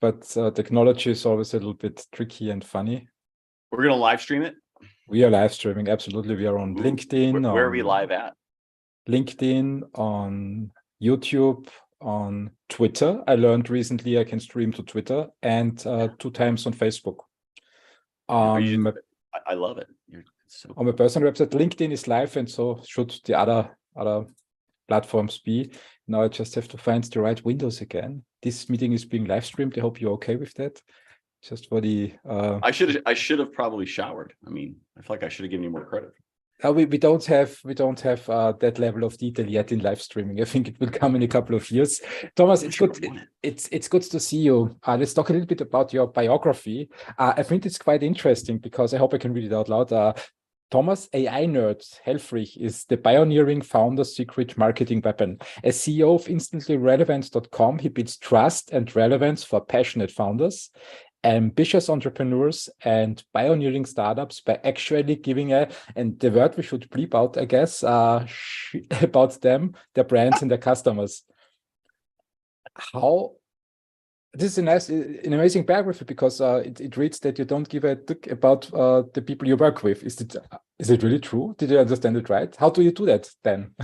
but technology is always a little bit tricky and funny. We're going to live stream it? We are live streaming, absolutely. We are on LinkedIn. Where are we live at? LinkedIn, on YouTube, on Twitter. I learned recently I can stream to Twitter, and 2 times on Facebook. I love it. On my personal website, LinkedIn is live, and so should the other platforms be. Now I just have to find the right windows again. This meeting is being live streamed. I hope you're okay with that. Just for the I should have probably showered. I mean, I feel like I should have given you more credit. we don't have that level of detail yet in live streaming. I think it will come in a couple of years. Thomas, it's good. It's good to see you. Let's talk a little bit about your biography. I think it's quite interesting because I hope I can read it out loud. Thomas, AI nerd, Helfrich, is the pioneering founder's secret marketing weapon. As CEO of instantly-relevance.com, he builds trust and relevance for passionate founders, ambitious entrepreneurs, and pioneering startups by actually giving and the word we should bleep out, I guess, about them, their brands, and their customers. This is an amazing biography because it reads that you don't give a dick about the people you work with. Is it really true? Did you understand it right? How do you do that then?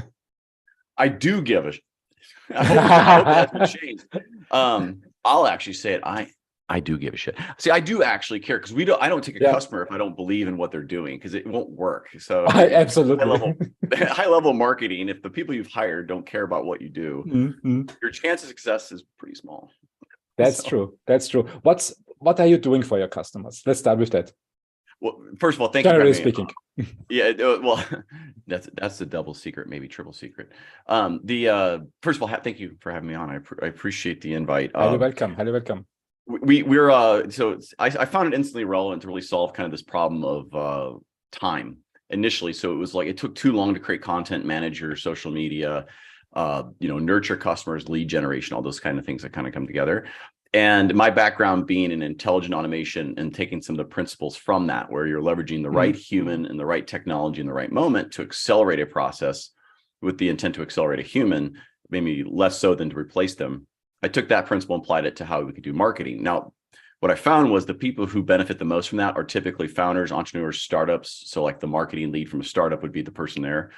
I do give a. I hope that hasn't changed. I'll actually say it. I do give a shit. See, I do actually care because I don't take a customer if I don't believe in what they're doing because it won't work. So absolutely high level marketing. If the people you've hired don't care about what you do, your chance of success is pretty small. That's true. That's true. What are you doing for your customers? Let's start with that. Well, first of all, thank Generally you. Speaking. Well, that's the double secret, maybe triple secret. First of all, thank you for having me on. I appreciate the invite. Highly welcome. Highly welcome. I found it instantly relevant to really solve kind of this problem of time initially. So it was like it took too long to create content, manage your social media, nurture customers, lead generation, all those kind of things that kind of come together. And my background being in intelligent automation and taking some of the principles from that, where you're leveraging the right human and the right technology in the right moment to accelerate a process with the intent to accelerate a human, maybe less so than to replace them. I took that principle and applied it to how we could do marketing. Now, what I found was the people who benefit the most from that are typically founders, entrepreneurs, startups. So like the marketing lead from a startup would be the person there,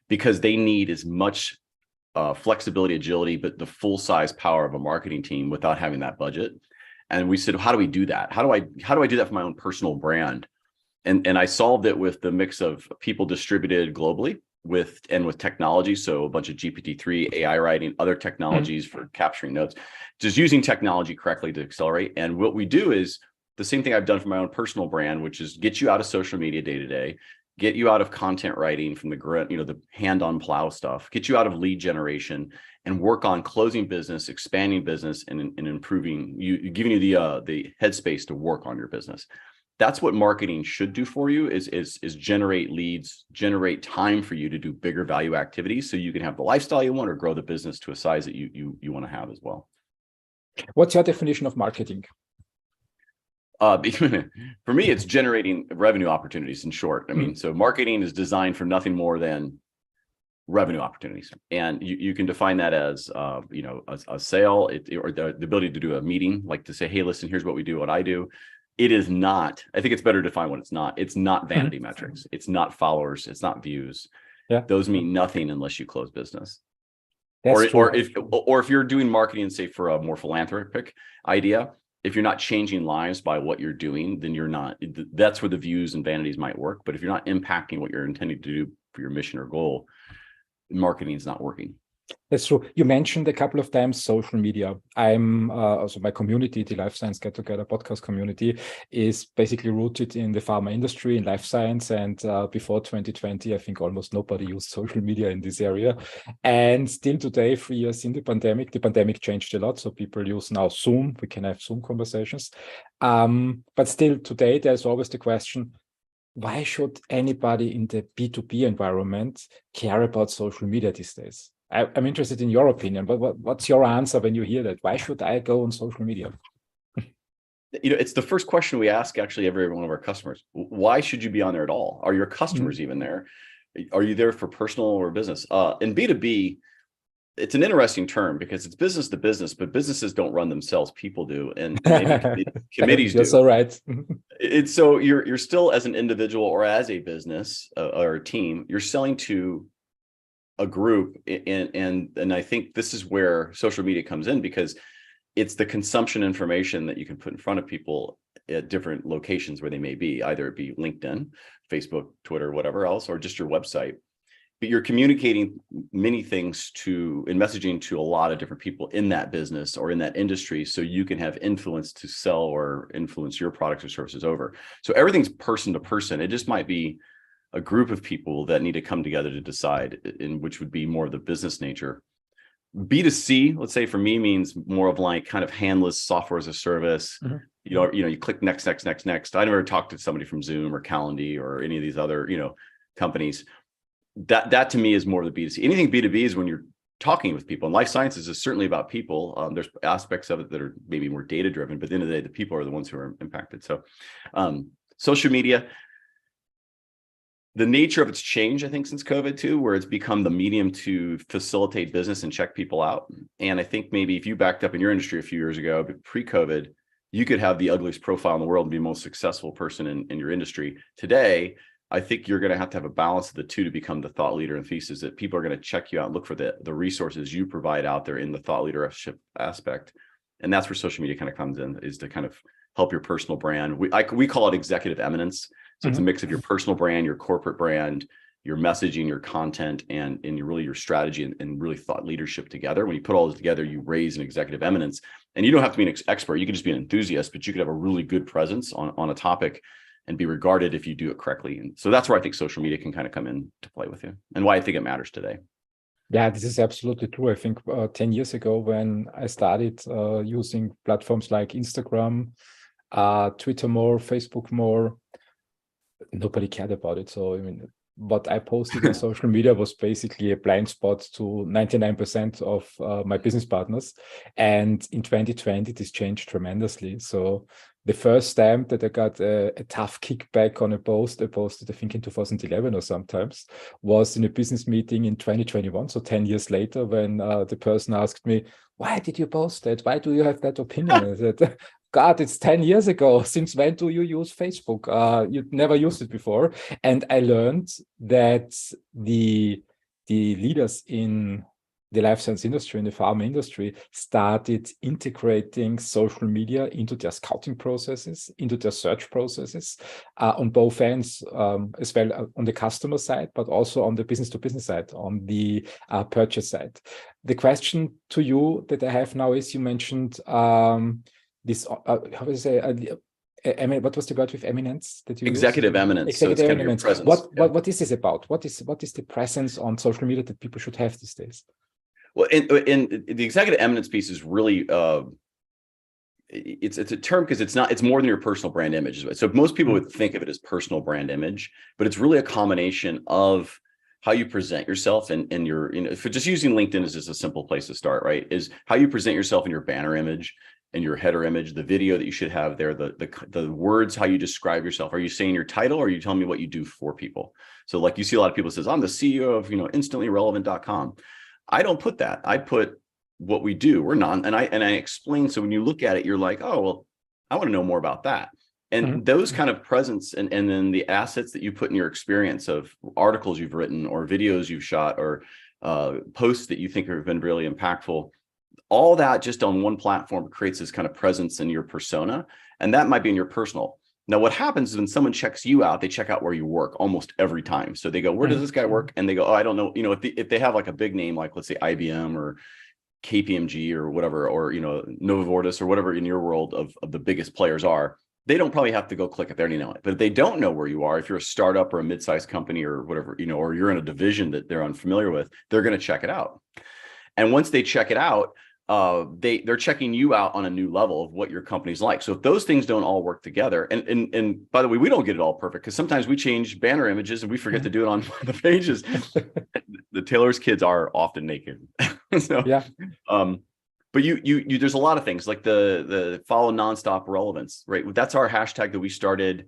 because they need as much flexibility, agility, but the full size power of a marketing team without having that budget. And we said, how do we do that? How do I do that for my own personal brand? And I solved it with the mix of people distributed globally with technology. So a bunch of GPT-3, AI writing, other technologies for capturing notes, just using technology correctly to accelerate. And what we do is the same thing I've done for my own personal brand, which is get you out of social media day to day, get you out of content writing from the hand-on plow stuff, get you out of lead generation, and work on closing business, expanding business, and improving giving you the headspace to work on your business. That's what marketing should do for you is generate leads, generate time for you to do bigger value activities so you can have the lifestyle you want or grow the business to a size that you want to have as well. What's your definition of marketing? For me, it's generating revenue opportunities in short. I mean, so marketing is designed for nothing more than revenue opportunities. And you can define that as, a sale or the ability to do a meeting, like to say, hey, listen, here's what we do, what I do. It is not, I think it's better to define what it's not. It's not vanity metrics. It's not followers. It's not views. Yeah. Those mean nothing unless you close business. That's or if you're doing marketing, say for a more philanthropic idea, if you're not changing lives by what you're doing, then you're not, that's where the views and vanities might work. But if you're not impacting what you're intending to do for your mission or goal, marketing is not working. That's true. You mentioned a couple of times social media. I'm also my community, the Life Science Get Together podcast community, is basically rooted in the pharma industry, in life science. And before 2020, I think almost nobody used social media in this area. And still today, 3 years in the pandemic changed a lot. So people use now Zoom. We can have Zoom conversations. But still today, there's always the question, why should anybody in the B2B environment care about social media these days? I'm interested in your opinion, but what's your answer when you hear that? Why should I go on social media? It's the first question we ask actually every one of our customers. Why should you be on there at all? Are your customers even there? Are you there for personal or business? In B2B, it's an interesting term because it's business to business, but businesses don't run themselves, people do, and maybe committees You're do. so right. It's so you're still, as an individual or as a business or a team, you're selling to a group, and I think this is where social media comes in, because it's the consumption information that you can put in front of people at different locations where they may be, either it be LinkedIn, Facebook, Twitter, whatever else, or just your website. But you're communicating many things and messaging to a lot of different people in that business or in that industry, so you can have influence to sell or influence your products or services over. So everything's person to person. It just might be a group of people that need to come together to decide, in which would be more of the business nature. B2C, let's say, for me, means more of like kind of handless software as a service. Mm-hmm. You click next. I never talked to somebody from Zoom or Calendly or any of these other, companies. That to me is more of the B2C. Anything B2B is when you're talking with people, and life sciences is certainly about people. There's aspects of it that are maybe more data driven, but at the end of the day, the people are the ones who are impacted. So social media, the nature of its change, I think, since COVID too, where it's become the medium to facilitate business and check people out. And I think maybe if you backed up in your industry a few years ago, but pre-COVID, you could have the ugliest profile in the world and be the most successful person in your industry. Today, I think you're going to have a balance of the two to become the thought leader and thesis, that people are going to check you out and look for the resources you provide out there in the thought leadership aspect. And that's where social media kind of comes in, is to kind of help your personal brand. We call it executive eminence. So it's a mix of your personal brand, your corporate brand, your messaging, your content, and your strategy and really thought leadership together. When you put all this together, you raise an executive eminence. And you don't have to be an expert. You can just be an enthusiast, but you could have a really good presence on a topic and be regarded if you do it correctly. And so that's where I think social media can kind of come in to play with you, and why I think it matters today. Yeah, this is absolutely true. I think 10 years ago, when I started using platforms like Instagram, Twitter more, Facebook more, nobody cared about it. So, I mean, what I posted on social media was basically a blind spot to 99% of my business partners. And in 2020, this changed tremendously. So the first time that I got a tough kickback on a post, I posted, I think, in 2011 or sometimes, was in a business meeting in 2021. So 10 years later, when the person asked me, why did you post that? Why do you have that opinion? I said, God, it's 10 years ago. Since when do you use Facebook? You'd never used it before. And I learned that the leaders in the life science industry, in the pharma industry, started integrating social media into their scouting processes, into their search processes, on both ends, as well on the customer side, but also on the business to business side, on the purchase side. The question to you that I have now is, you mentioned this, how do you say, what was the word with eminence that you Executive used? eminence. Executive so it's kind eminence. of your presence. What is this about? What is the presence on social media that people should have these days? Well, and the executive eminence piece is really it's a term because it's more than your personal brand image. So most people would think of it as personal brand image, but it's really a combination of how you present yourself and your, if just using LinkedIn is just a simple place to start, right? Is how you present yourself in your banner image and your header image, the video that you should have there, the words, how you describe yourself. Are you saying your title, or are you telling me what you do for people? So like you see a lot of people says, I'm the CEO of, instantly-relevant.com. I don't put that. I put what we do. We're not, and I explain. So when you look at it, you're like, oh, well, I want to know more about that. And those kind of presence and then the assets that you put in your experience of articles you've written or videos you've shot or posts that you think have been really impactful, all that just on one platform creates this kind of presence in your persona. And that might be in your personal. Now, what happens is when someone checks you out, they check out where you work almost every time. So they go, where does this guy work? And they go, oh, I don't know. If they have like a big name, like let's say IBM or KPMG or whatever, or, Nova Vortis or whatever in your world of the biggest players are, they don't probably have to go click it. They already know it. But if they don't know where you are, if you're a startup or a mid-sized company or whatever, or you're in a division that they're unfamiliar with, they're going to check it out. And once they check it out, they're checking you out on a new level of what your company's like. So if those things don't all work together, and by the way, we don't get it all perfect because sometimes we change banner images and we forget to do it on the pages. The Taylor's kids are often naked. So, yeah. But you there's a lot of things like the follow nonstop relevance, right? That's our hashtag that we started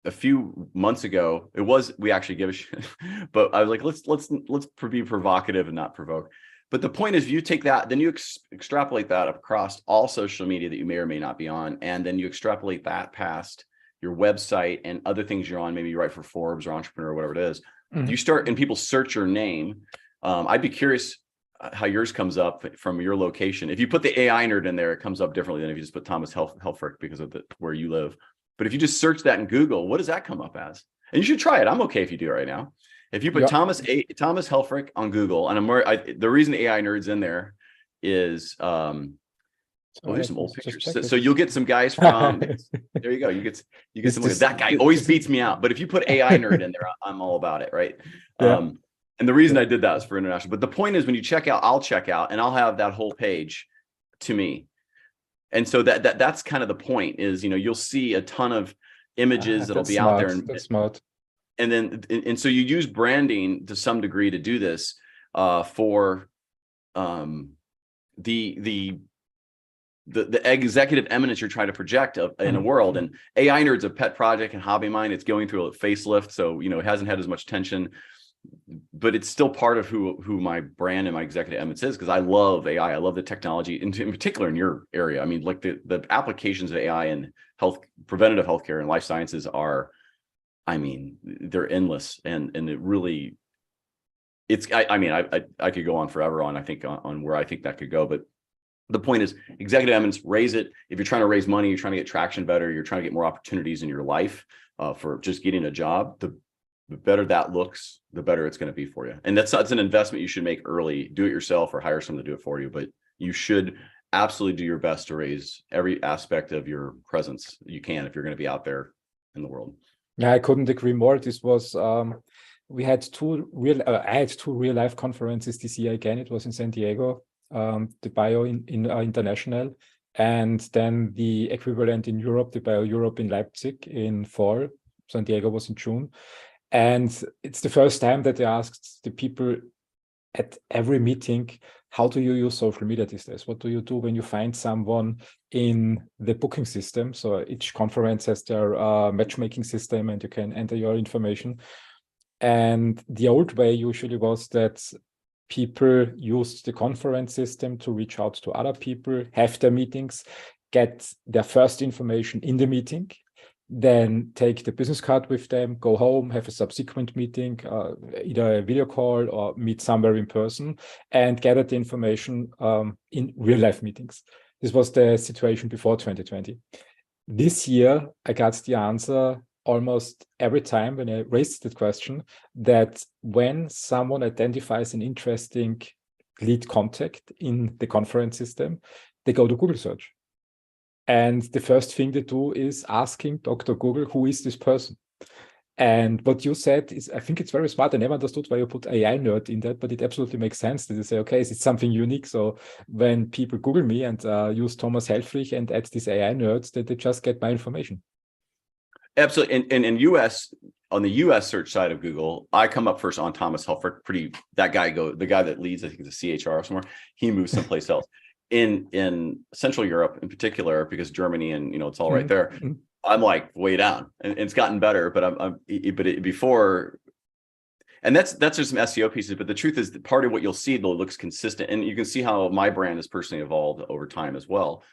a few months ago, we actually give a shit, but I was like, let's be provocative and not provoke. But the point is, you take that, then you extrapolate that across all social media that you may or may not be on, and then you extrapolate that past your website and other things you're on. Maybe you write for Forbes or Entrepreneur or whatever it is. You start, and people search your name. I'd be curious how yours comes up from your location. If you put the AI nerd in there, it comes up differently than if you just put Thomas Helfrich because of where you live. But if you just search that in Google, what does that come up as? And you should try it. I'm okay if you do it right now. If you put Thomas Helfrich on Google, and the reason AI nerd's in there is here's some old pictures. So you'll get some guys from there you go. You get some that guy always beats me out. But if you put AI nerd in there, I'm all about it, right? Yeah. And the reason I did that is for international. But the point is, when you check out, I'll check out and I'll have that whole page to me. And so that's kind of the point is, you'll see a ton of images that'll be out there. And that's smart. And so you use branding to some degree to do this for the executive eminence you're trying to project in a world. And AI nerd's a pet project and hobby of mine. It's going through a facelift, so it hasn't had as much tension, but it's still part of who my brand and my executive eminence is, because I love AI. I love the technology, in particular in your area. I mean, like the applications of AI in preventative healthcare and life sciences are, I mean, they're endless, and it really, I could go on forever on where I think that could go, but the point is, executive eminence, raise it. If you're trying to raise money, you're trying to get traction better, you're trying to get more opportunities in your life for just getting a job, the better that looks, the better it's going to be for you. And that's an investment you should make early. Do it yourself or hire someone to do it for you. But you should absolutely do your best to raise every aspect of your presence you can if you're going to be out there in the world. Yeah, I couldn't agree more. This was I had two real life conferences this year again. It was in San Diego, the Bio International, and then the equivalent in Europe, the Bio Europe in Leipzig in fall. San Diego was in June. And it's the first time that they asked the people at every meeting, how do you use social media these days? What do you do when you find someone in the booking system? So each conference has their matchmaking system, and you can enter your information. And the old way usually was that people used the conference system to reach out to other people, have their meetings, get their first information in the meeting, then take the business card with them, go home, have a subsequent meeting, either a video call or meet somewhere in person, and gather the information in real life meetings. This was the situation before 2020. This year, I got the answer almost every time when I raised that question, that when someone identifies an interesting lead contact in the conference system, they go to Google search. And the first thing they do is asking Dr. Google, who is this person? And what you said is, I think it's very smart. I never understood why you put AI nerd in that, but it absolutely makes sense that you say, okay, is it something unique? So when people Google me and use Thomas Helfrich and add these AI nerds, that they just get my information. Absolutely. And in on the US search side of Google, I come up first on Thomas Helfrich. The guy that leads, I think it's a CHR somewhere, he moves someplace else. In Central Europe in particular, because Germany and it's all right there, I'm like way down, and it's gotten better, but before, and that's just some SEO pieces. But the truth is that part of what you'll see though looks consistent, and you can see how my brand has personally evolved over time as well.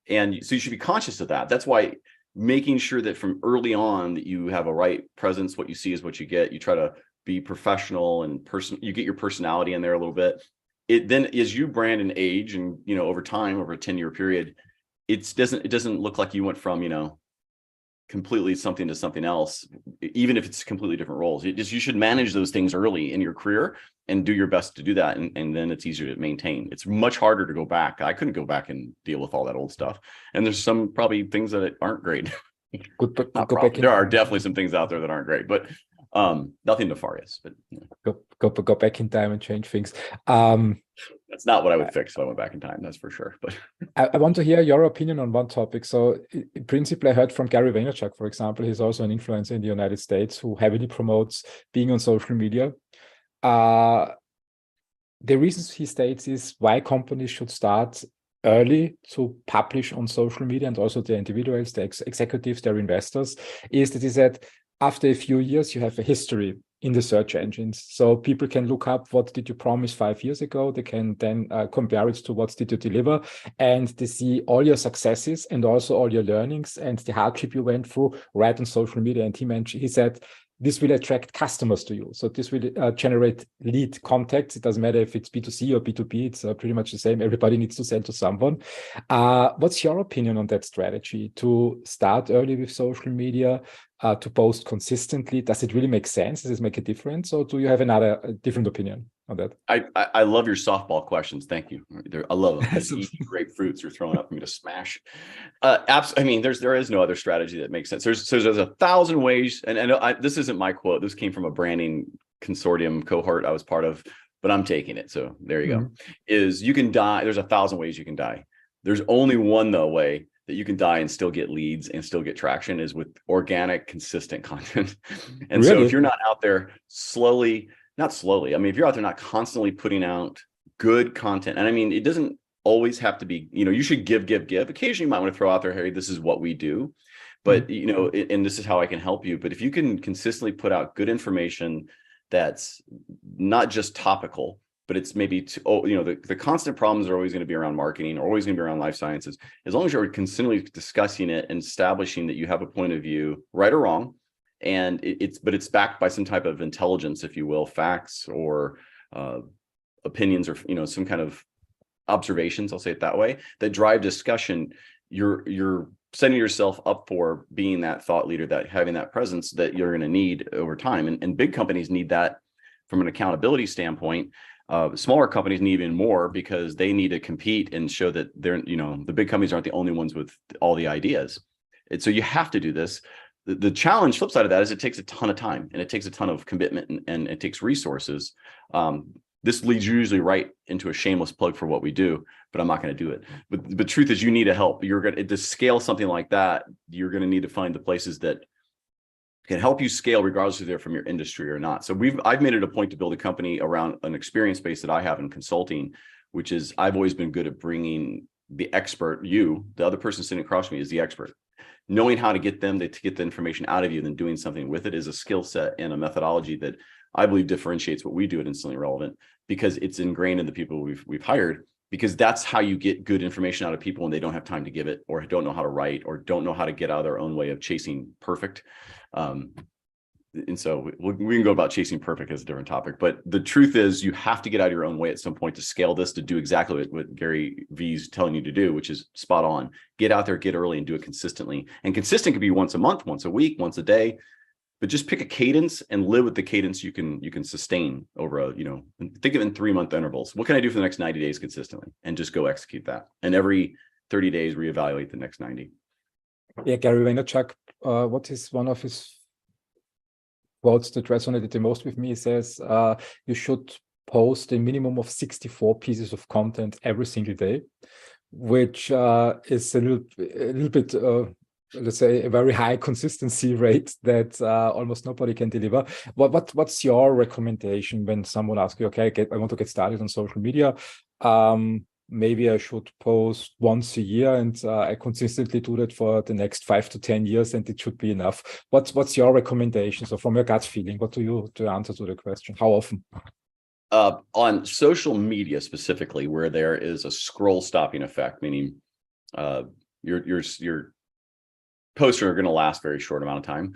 And so you should be conscious of that. That's why making sure that from early on that you have a right presence, what you see is what you get. You try to be professional and you get your personality in there a little bit. It then, as you brand and age, and over time, over a 10-year period, it doesn't look like you went from completely something to something else, even if it's completely different roles. You should manage those things early in your career and do your best to do that, and then it's easier to maintain. It's much harder to go back. I couldn't go back and deal with all that old stuff, and there's some probably things that aren't great. There are definitely some things out there that aren't great, but nothing nefarious. But go back in time and change things. That's not what I would fix if I went back in time, that's for sure. But I want to hear your opinion on one topic. So in principle, I heard from Gary Vaynerchuk, for example. He's also an influencer in the United States who heavily promotes being on social media. The reasons he states is why companies should start early to publish on social media, and also the individuals, the executives, their investors, is that is that after a few years, you have a history in the search engines. So people can look up what did you promise 5 years ago. They can then compare it to what did you deliver, and they see all your successes and also all your learnings and the hardship you went through right on social media. And he said, this will attract customers to you. So this will generate lead contacts. It doesn't matter if it's B2C or B2B. It's pretty much the same. Everybody needs to sell to someone. What's your opinion on that strategy to start early with social media, to post consistently? Does it really make sense? Does it make a difference? Or do you have a different opinion on that? I love your softball questions. Thank you. I love them. These easy grapefruits you're throwing up for me to smash. I mean, there is no other strategy that makes sense. There's 1,000 ways, and this isn't my quote. This came from a branding consortium cohort I was part of, but I'm taking it. So there you go. Is you can die. There's 1,000 ways you can die. There's only one way that you can die and still get leads and still get traction, is with organic, consistent content. And really? So if you're not out there not slowly. I mean, if you're out there not constantly putting out good content, and I mean, it doesn't always have to be, you should give. Occasionally you might want to throw out there, hey, this is what we do, but and this is how I can help you. But if you can consistently put out good information that's not just topical, but it's maybe the constant problems are always going to be around marketing, or always going to be around life sciences. As long as you're continually discussing it and establishing that you have a point of view, right or wrong, and it's backed by some type of intelligence, if you will, facts or opinions, or some kind of observations, I'll say it that way, that drive discussion, you're setting yourself up for being that thought leader, that having that presence that you're going to need over time. And big companies need that from an accountability standpoint. Smaller companies need even more, because they need to compete and show that they're, the big companies aren't the only ones with all the ideas. And so you have to do this. The challenge, flip side of that, is it takes a ton of time, and it takes a ton of commitment, and it takes resources. This leads usually right into a shameless plug for what we do, but I'm not going to do it. But the truth is, you need help. You're going to scale something like that. You're going to need to find the places that can help you scale, regardless if they're from your industry or not. So I've made it a point to build a company around an experience base that I have in consulting, which is I've always been good at bringing the expert. The other person sitting across from me is the expert. Knowing how to get them to get the information out of you, and then doing something with it, is a skill set and a methodology that I believe differentiates what we do at Instantly Relevant, because it's ingrained in the people we've hired, because that's how you get good information out of people when they don't have time to give it, or don't know how to write, or don't know how to get out of their own way of chasing perfect. And so we can go about chasing perfect as a different topic, but the truth is, you have to get out of your own way at some point to scale this, to do exactly what Gary V's telling you to do, which is spot on. Get out there, get early, and do it consistently. And consistent could be once a month, once a week, once a day, but just pick a cadence and live with the cadence you can sustain over think of it in 3-month intervals. What can I do for the next 90 days consistently? And just go execute that. And every 30 days, reevaluate the next 90. Yeah, Gary Vaynerchuk, what is one of his quotes that resonated the most with me? He says, you should post a minimum of 64 pieces of content every single day, which is a little bit, let's say, a very high consistency rate that almost nobody can deliver. What's your recommendation when someone asks you, okay, I want to get started on social media? Maybe I should post once a year, and I consistently do that for the next 5 to 10 years, and it should be enough. What's your recommendation? So from your gut feeling, what do you answer to the question? How often? On social media specifically, where there is a scroll stopping effect, meaning your posts are going to last a very short amount of time.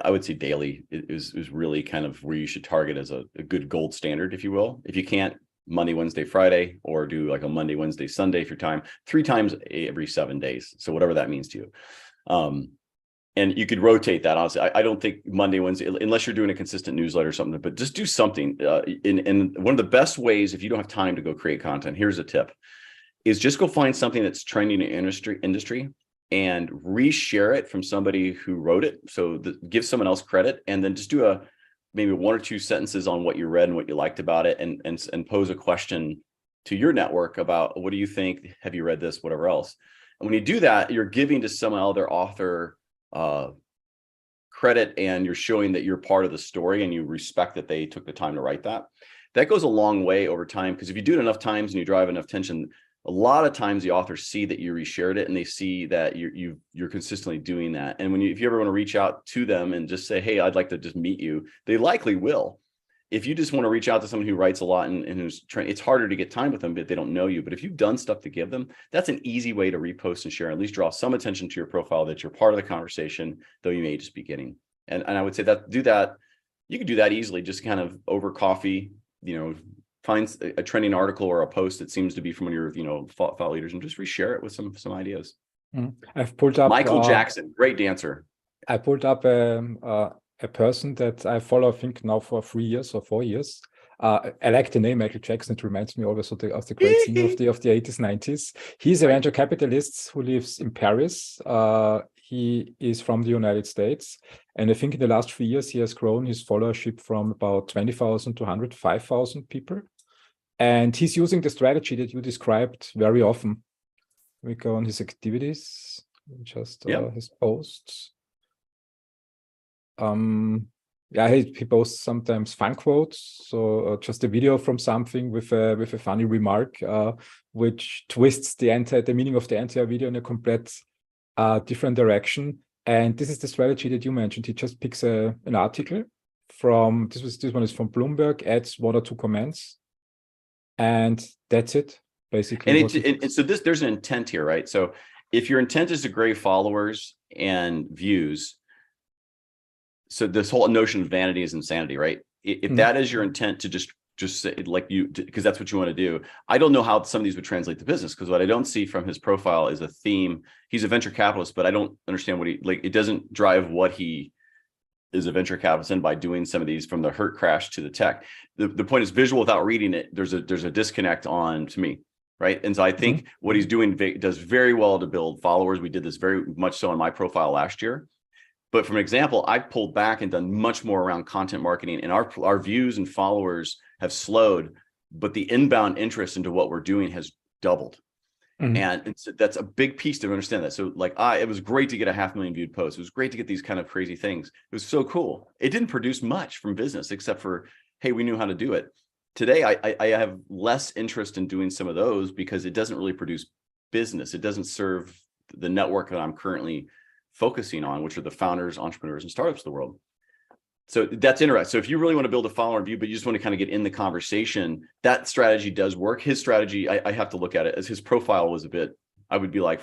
I would say daily is really kind of where you should target as a good gold standard, if you will. If you can't, Monday, Wednesday, Friday, or do like a Monday, Wednesday, Sunday for time, 3 times every 7 days. So whatever that means to you. And you could rotate that. Honestly, I don't think Monday, Wednesday, unless you're doing a consistent newsletter or something, but just do something. And one of the best ways, if you don't have time to go create content, here's a tip, is just go find something that's trending in industry and reshare it from somebody who wrote it. So give someone else credit, and then just do maybe 1 or 2 sentences on what you read and what you liked about it, and pose a question to your network about, what do you think? Have you read this? Whatever else. And when you do that, you're giving to some other author credit, and you're showing that you're part of the story, and you respect that they took the time to write that. That goes a long way over time, because if you do it enough times and you drive enough attention, a lot of times the authors see that you reshared it and they see that you're consistently doing that. And if you ever want to reach out to them and just say, hey, I'd like to just meet you, they likely will. If you just want to reach out to someone who writes a lot and who's trying, it's harder to get time with them, but they don't know you. But if you've done stuff to give them, that's an easy way to repost and share, at least draw some attention to your profile that you're part of the conversation, though you may just be getting. And I would say that you can do that easily, just kind of over coffee, find a trending article or a post that seems to be from one of your, thought leaders and just reshare it with some ideas. I've pulled up Michael Jackson, great dancer. I pulled up a person that I follow, I think now for 3 years or 4 years. I like the name Michael Jackson. It reminds me always of the great singer of the 80s, 90s. He's a venture capitalist who lives in Paris. He is from the United States. And I think in the last 3 years, he has grown his followership from about 20,000 to 105,000 people. And he's using the strategy that you described very often. We go on his activities, just his posts. He posts sometimes fun quotes, so just a video from something with a funny remark, which twists the meaning of the entire video in a complete different direction. And this is the strategy that you mentioned. He just picks an article from this one is from Bloomberg, adds 1 or 2 comments, and that's it basically. And so there's an intent here, right? So if your intent is to grow followers and views. So this whole notion of vanity is insanity, right? If that is your intent to just say because that's what you want to do. I don't know how some of these would translate to business, because what I don't see from his profile is a theme. He's a venture capitalist, but I don't understand what it doesn't drive what he is a venture capitalist in by doing some of these, from the Hurt crash to the tech. The point is visual without reading it. There's a disconnect to me. Right. And so I think what he's doing does very well to build followers. We did this very much so on my profile last year. But for example, I pulled back and done much more around content marketing, and our views and followers have slowed, but the inbound interest into what we're doing has doubled. And so that's a big piece to understand that. So it was great to get a 500,000 viewed post. It was great to get these kind of crazy things. It was so cool. It didn't produce much from business except for, hey, we knew how to do it. Today, I have less interest in doing some of those because it doesn't really produce business. It doesn't serve the network that I'm currently focusing on, which are the founders, entrepreneurs, and startups of the world. So that's interesting. So if you really want to build a follower view, but you just want to kind of get in the conversation, that strategy does work. His strategy, I have to look at it, as his profile was a bit, I would be like,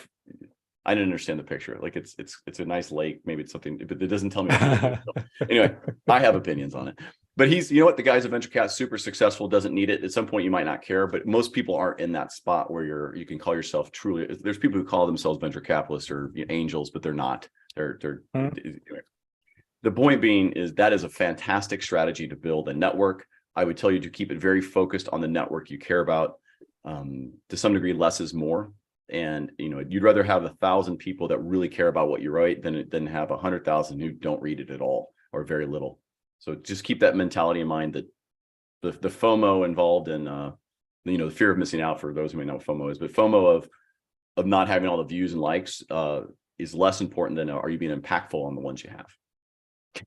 I didn't understand the picture. Like it's a nice lake, maybe it's something, but it doesn't tell me. Anyway, I have opinions on it. But the guy's a venture cat, super successful, doesn't need it. At some point you might not care, but most people aren't in that spot where you can call yourself truly. There's people who call themselves venture capitalists or angels, but they're not. The point being is that is a fantastic strategy to build a network. I would tell you to keep it very focused on the network you care about. To some degree, less is more. And you'd rather have 1,000 people that really care about what you write than have 100,000 who don't read it at all or very little. So just keep that mentality in mind, that the FOMO involved in the fear of missing out, for those who may know what FOMO is, but FOMO of not having all the views and likes is less important than are you being impactful on the ones you have.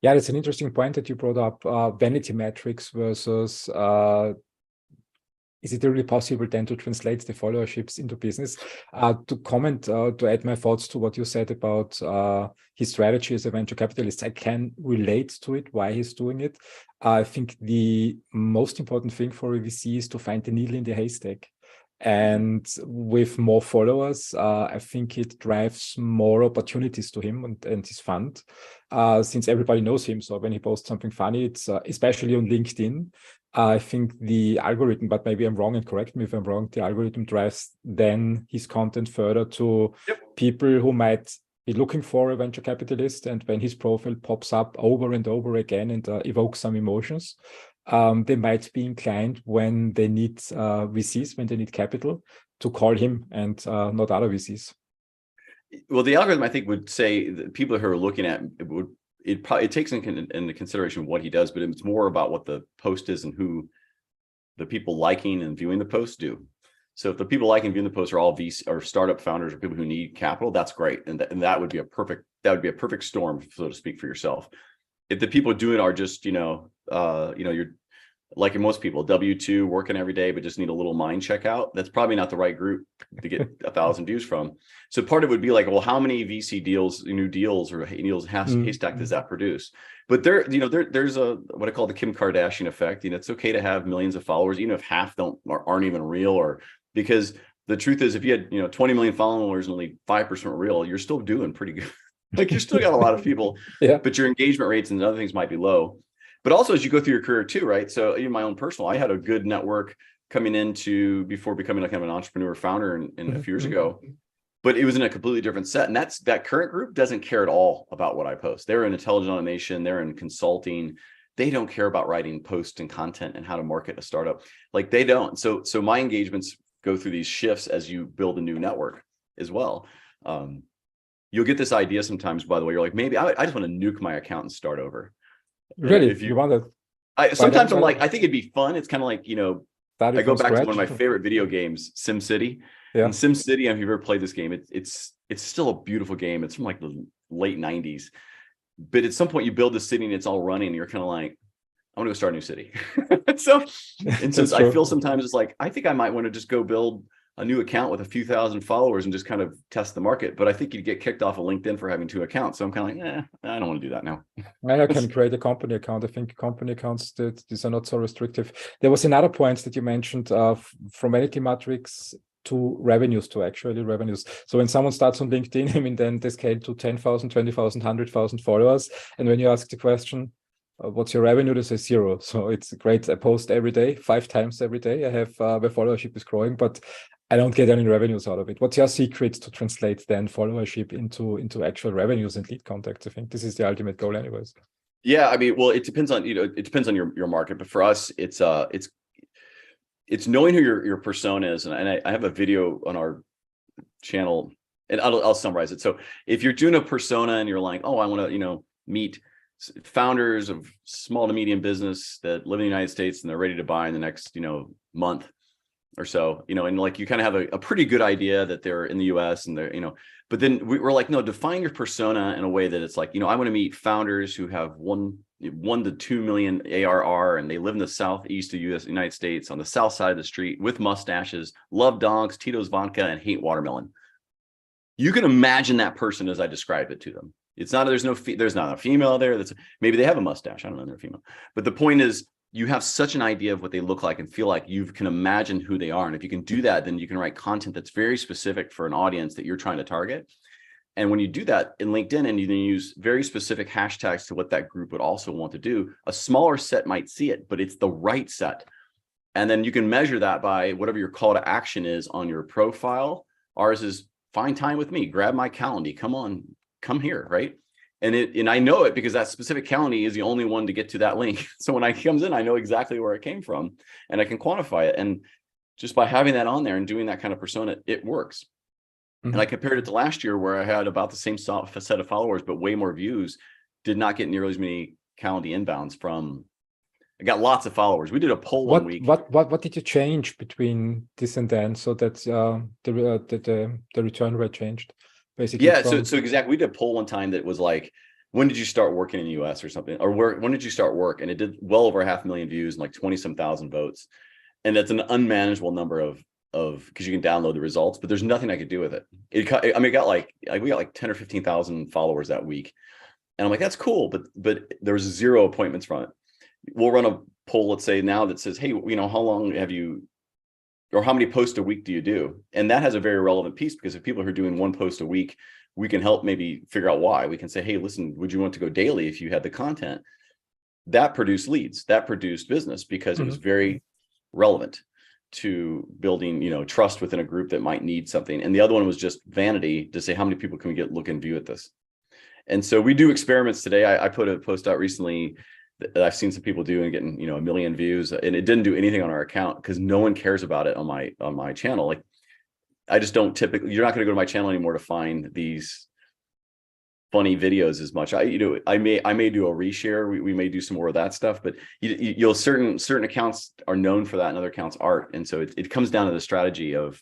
Yeah, that's an interesting point that you brought up, vanity metrics versus is it really possible then to translate the followerships into business? To add my thoughts to what you said about his strategy as a venture capitalist, I can relate to it, why he's doing it. I think the most important thing for a VC is to find the needle in the haystack. And with more followers, I think it drives more opportunities to him and his fund, since everybody knows him. So when he posts something funny, it's especially on LinkedIn, I think the algorithm, but maybe I'm wrong and correct me if I'm wrong, the algorithm drives then his content further to people who might be looking for a venture capitalist. And when his profile pops up over and over again and evokes some emotions, they might be inclined when they need VCs, when they need capital, to call him and not other VCs. Well, the algorithm, I think, would say that people who are looking at it takes into consideration what he does, but it's more about what the post is and who the people liking and viewing the post do. So if the people liking and viewing the post are all VC or startup founders or people who need capital, that's great, and that would be a perfect storm, so to speak, for yourself. If the people doing are just your like in most people, W-2 working every day, but just need a little mind check out. That's probably not the right group to get 1,000 views from. So part of it would be like, well, how many VC deals, new deals or needles haystack does that produce? But there's a, what I call the Kim Kardashian effect. It's okay to have millions of followers, even if half aren't even real, or because the truth is if you had, 20 million followers and only 5% real, you're still doing pretty good. Like you're still got a lot of people, but your engagement rates and other things might be low. But also as you go through your career too, right? So even my own personal, I had a good network coming into before becoming like kind of an entrepreneur founder in a few years ago, but it was in a completely different set. And that current group doesn't care at all about what I post. They're in intelligent automation, they're in consulting. They don't care about writing posts and content and how to market a startup. Like they don't. So my engagements go through these shifts as you build a new network as well. You'll get this idea sometimes, by the way, you're like, maybe I just want to nuke my account and start over. Really? If you want to? Sometimes I'm like, I think it'd be fun. It's kind of like, I go back scratch to one of my favorite video games, SimCity. Yeah. And SimCity, if you've ever played this game, it's still a beautiful game. It's from like the late 90s. But at some point you build the city and it's all running and you're kind of like, I want to go start a new city. So I feel sometimes it's like, I think I might want to just go build a new account with a few thousand followers and just kind of test the market. But I think you'd get kicked off of LinkedIn for having 2 accounts. So I'm kind of like, I don't want to do that now. I can create a company account. I think company accounts, these are not so restrictive. There was another point that you mentioned from vanity metrics to revenues, to actually revenues. So when someone starts on LinkedIn, I mean, then they scale to 10,000, 20,000, 100,000 followers. And when you ask the question, what's your revenue? They say 0. So it's great. I post every day, 5 times every day. I have my followership is growing, but I don't get any revenues out of it. What's your secret to translate then followership into actual revenues and lead contacts? I think this is the ultimate goal anyways. Yeah, I mean, well, it depends on, it depends on your market, but for us, it's knowing who your persona is. And I have a video on our channel and I'll summarize it. So if you're doing a persona and you're like, oh, I want to, meet founders of small to medium business that live in the United States and they're ready to buy in the next, month or so, and like you kind of have a pretty good idea that they're in the US and they're, but then we're like, no, define your persona in a way that it's like, I want to meet founders who have 1 to 2 million ARR and they live in the southeast of United States on the south side of the street with mustaches, love dogs, Tito's vodka, and hate watermelon. You can imagine that person as I described it to them. It's not, there's not a female there. Maybe they have a mustache. I don't know, they're female. But the point is, you have such an idea of what they look like and feel like you can imagine who they are. And if you can do that, then you can write content that's very specific for an audience that you're trying to target. And when you do that in LinkedIn and you then use very specific hashtags to what that group would also want to do, a smaller set might see it, but it's the right set. And then you can measure that by whatever your call to action is on your profile. Ours is find time with me, grab my calendar, come on, come here, right? And I know it because that specific calendar is the only one to get to that link. So when it comes in, I know exactly where it came from and I can quantify it. And just by having that on there and doing that kind of persona, it works. And I compared it to last year where I had about the same set of followers, but way more views, did not get nearly as many calendar inbounds from, I got lots of followers. We did a poll one week. What did you change between this and then so that the return rate changed? Basically, yeah, so exactly. We did a poll one time that was like, when did you start working in the US or something? Or when did you start work? And it did well over 500,000 views and like 20-some thousand votes. And that's an unmanageable number of because you can download the results, but there's nothing I could do with it. We got like 10 or 15,000 followers that week. And I'm like, that's cool, but there's 0 appointments from it. We'll run a poll, let's say now that says, hey, how long have you, or how many posts a week do you do? And that has a very relevant piece because if people are doing 1 post a week, we can help maybe figure out why. We can say, hey, listen, would you want to go daily if you had the content? That produced leads, that produced business because it was very relevant to building, trust within a group that might need something. And the other one was just vanity to say, how many people can we get look and view at this? And so we do experiments today. I put a post out recently that I've seen some people do and getting, 1 million views, and it didn't do anything on our account because no one cares about it on my channel. Like I just don't typically, you're not going to go to my channel anymore to find these funny videos as much. I may do a reshare. We may do some more of that stuff, but you'll certain accounts are known for that and other accounts aren't. And so it comes down to the strategy of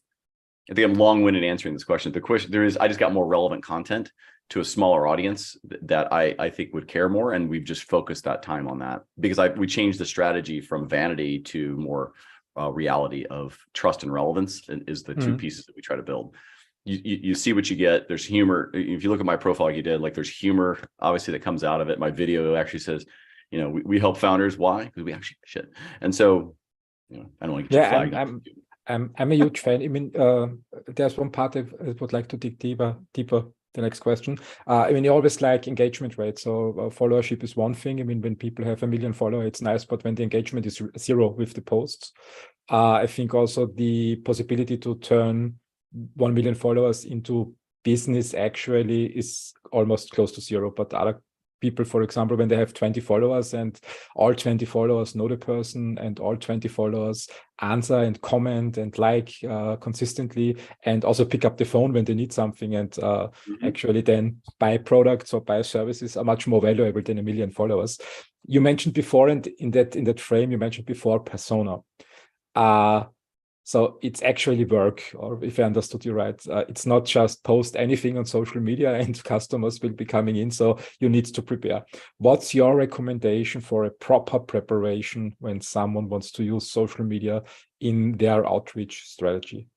I think I'm long-winded answering this question. The question there is, I just got more relevant content to a smaller audience that I think would care more. And we've just focused that time on that because we changed the strategy from vanity to more reality of trust and relevance is the two pieces that we try to build. You see what you get. There's humor. If you look at my profile, like you did, like there's humor, obviously, that comes out of it. My video actually says, you know, we help founders. Why? Because we actually shit. And so, you know, I don't want to get you flagged. I'm a huge fan. I mean, there's one part I would like to dig deeper. The next question. I mean, you always like engagement rate. So followership is one thing. I mean, when people have 1 million followers, it's nice. But when the engagement is 0 with the posts, I think also the possibility to turn 1 million followers into business actually is almost close to 0. But other people, for example, when they have 20 followers and all 20 followers know the person and all 20 followers answer and comment and like consistently and also pick up the phone when they need something and actually then buy products or buy services are much more valuable than 1 million followers. You mentioned before, and in that frame, you mentioned before persona. So it's actually work, or if I understood you right, it's not just post anything on social media and customers will be coming in. So you need to prepare. What's your recommendation for a proper preparation when someone wants to use social media in their outreach strategy?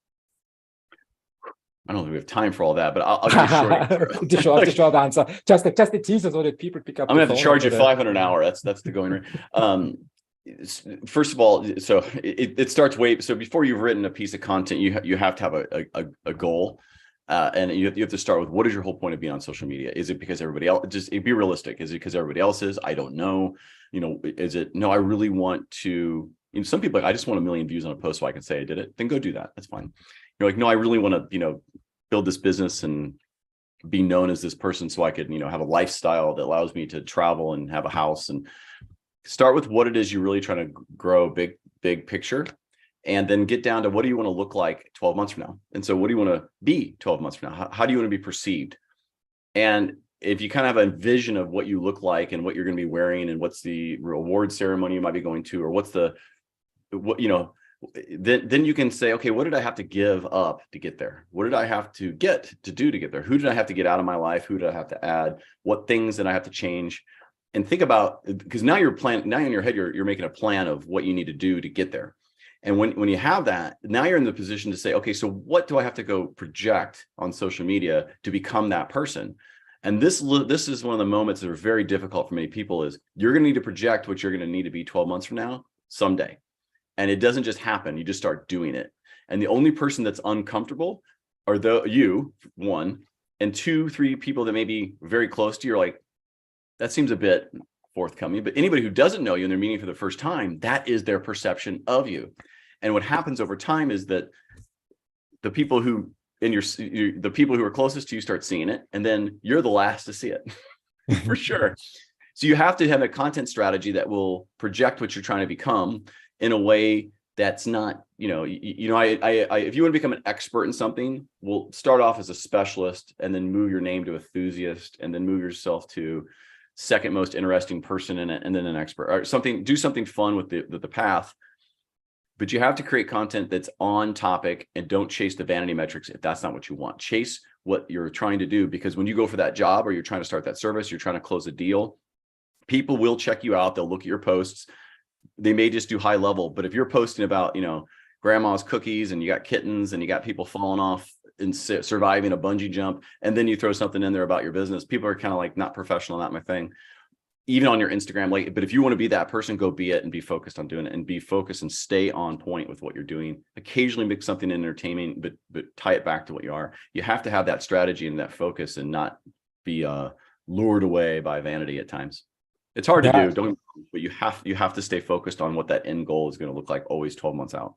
I don't think we have time for all that, but I'll give you a short answer. the short answer. Just the teaser so that people pick up. I'm gonna have to charge you $500 an hour. That's the going rate. First of all, so it starts so before you've written a piece of content, you have to have a goal, and you have to start with what is your whole point of being on social media? Is it because everybody else? Just be realistic. Is it because everybody else is? I don't know. You know, is it no? I really want to. You know, some people like I just want 1 million views on a post so I can say I did it. Then go do that. That's fine. You're like, no, I really want to build this business and be known as this person so I could have a lifestyle that allows me to travel and have a house and. Start with what it is you're really trying to grow, big picture, and then get down to what do you want to look like 12 months from now? And so what do you want to be 12 months from now? How do you want to be perceived? And if you kind of have a vision of what you look like and what you're going to be wearing and what's the reward ceremony you might be going to, or then you can say, okay, what did I have to give up to get there? What did I have to do to get there? Who did I have to get out of my life? Who did I have to add? What things did I have to change? And think about, because now in your head, you're making a plan of what you need to do to get there. And when you have that, now you're in the position to say, okay, so what do I have to go project on social media to become that person? And this is one of the moments that are very difficult for many people is you're going to need to project what you're going to need to be 12 months from now, someday. And it doesn't just happen. You just start doing it. And the only person that's uncomfortable are you, one, and 2, 3 people that may be very close to you are like, that seems a bit forthcoming, but anybody who doesn't know you and they're meeting for the first time, that is their perception of you. And what happens over time is that the people who the people who are closest to you start seeing it, and then you're the last to see it for sure. So you have to have a content strategy that will project what you're trying to become in a way that's not, if you want to become an expert in something, we'll start off as a specialist and then move your name to enthusiast and then move yourself to second most interesting person in it and then an expert or something. Do something fun with the path, but you have to create content that's on topic and don't chase the vanity metrics if that's not what you want. Chase what you're trying to do, because when you go for that job or you're trying to start that service, you're trying to close a deal, people will check you out. They'll look at your posts. They may just do high level, but if you're posting about grandma's cookies and you got kittens and you got people falling off and surviving a bungee jump, and then you throw something in there about your business, people are kind of like, not professional, not my thing, even on your Instagram. But if you want to be that person, go be it and be focused on doing it and be focused and stay on point with what you're doing. Occasionally mix something entertaining, but tie it back to what you are. You have to have that strategy and that focus and not be lured away by vanity at times. It's hard to do, but you have to stay focused on what that end goal is going to look like always 12 months out.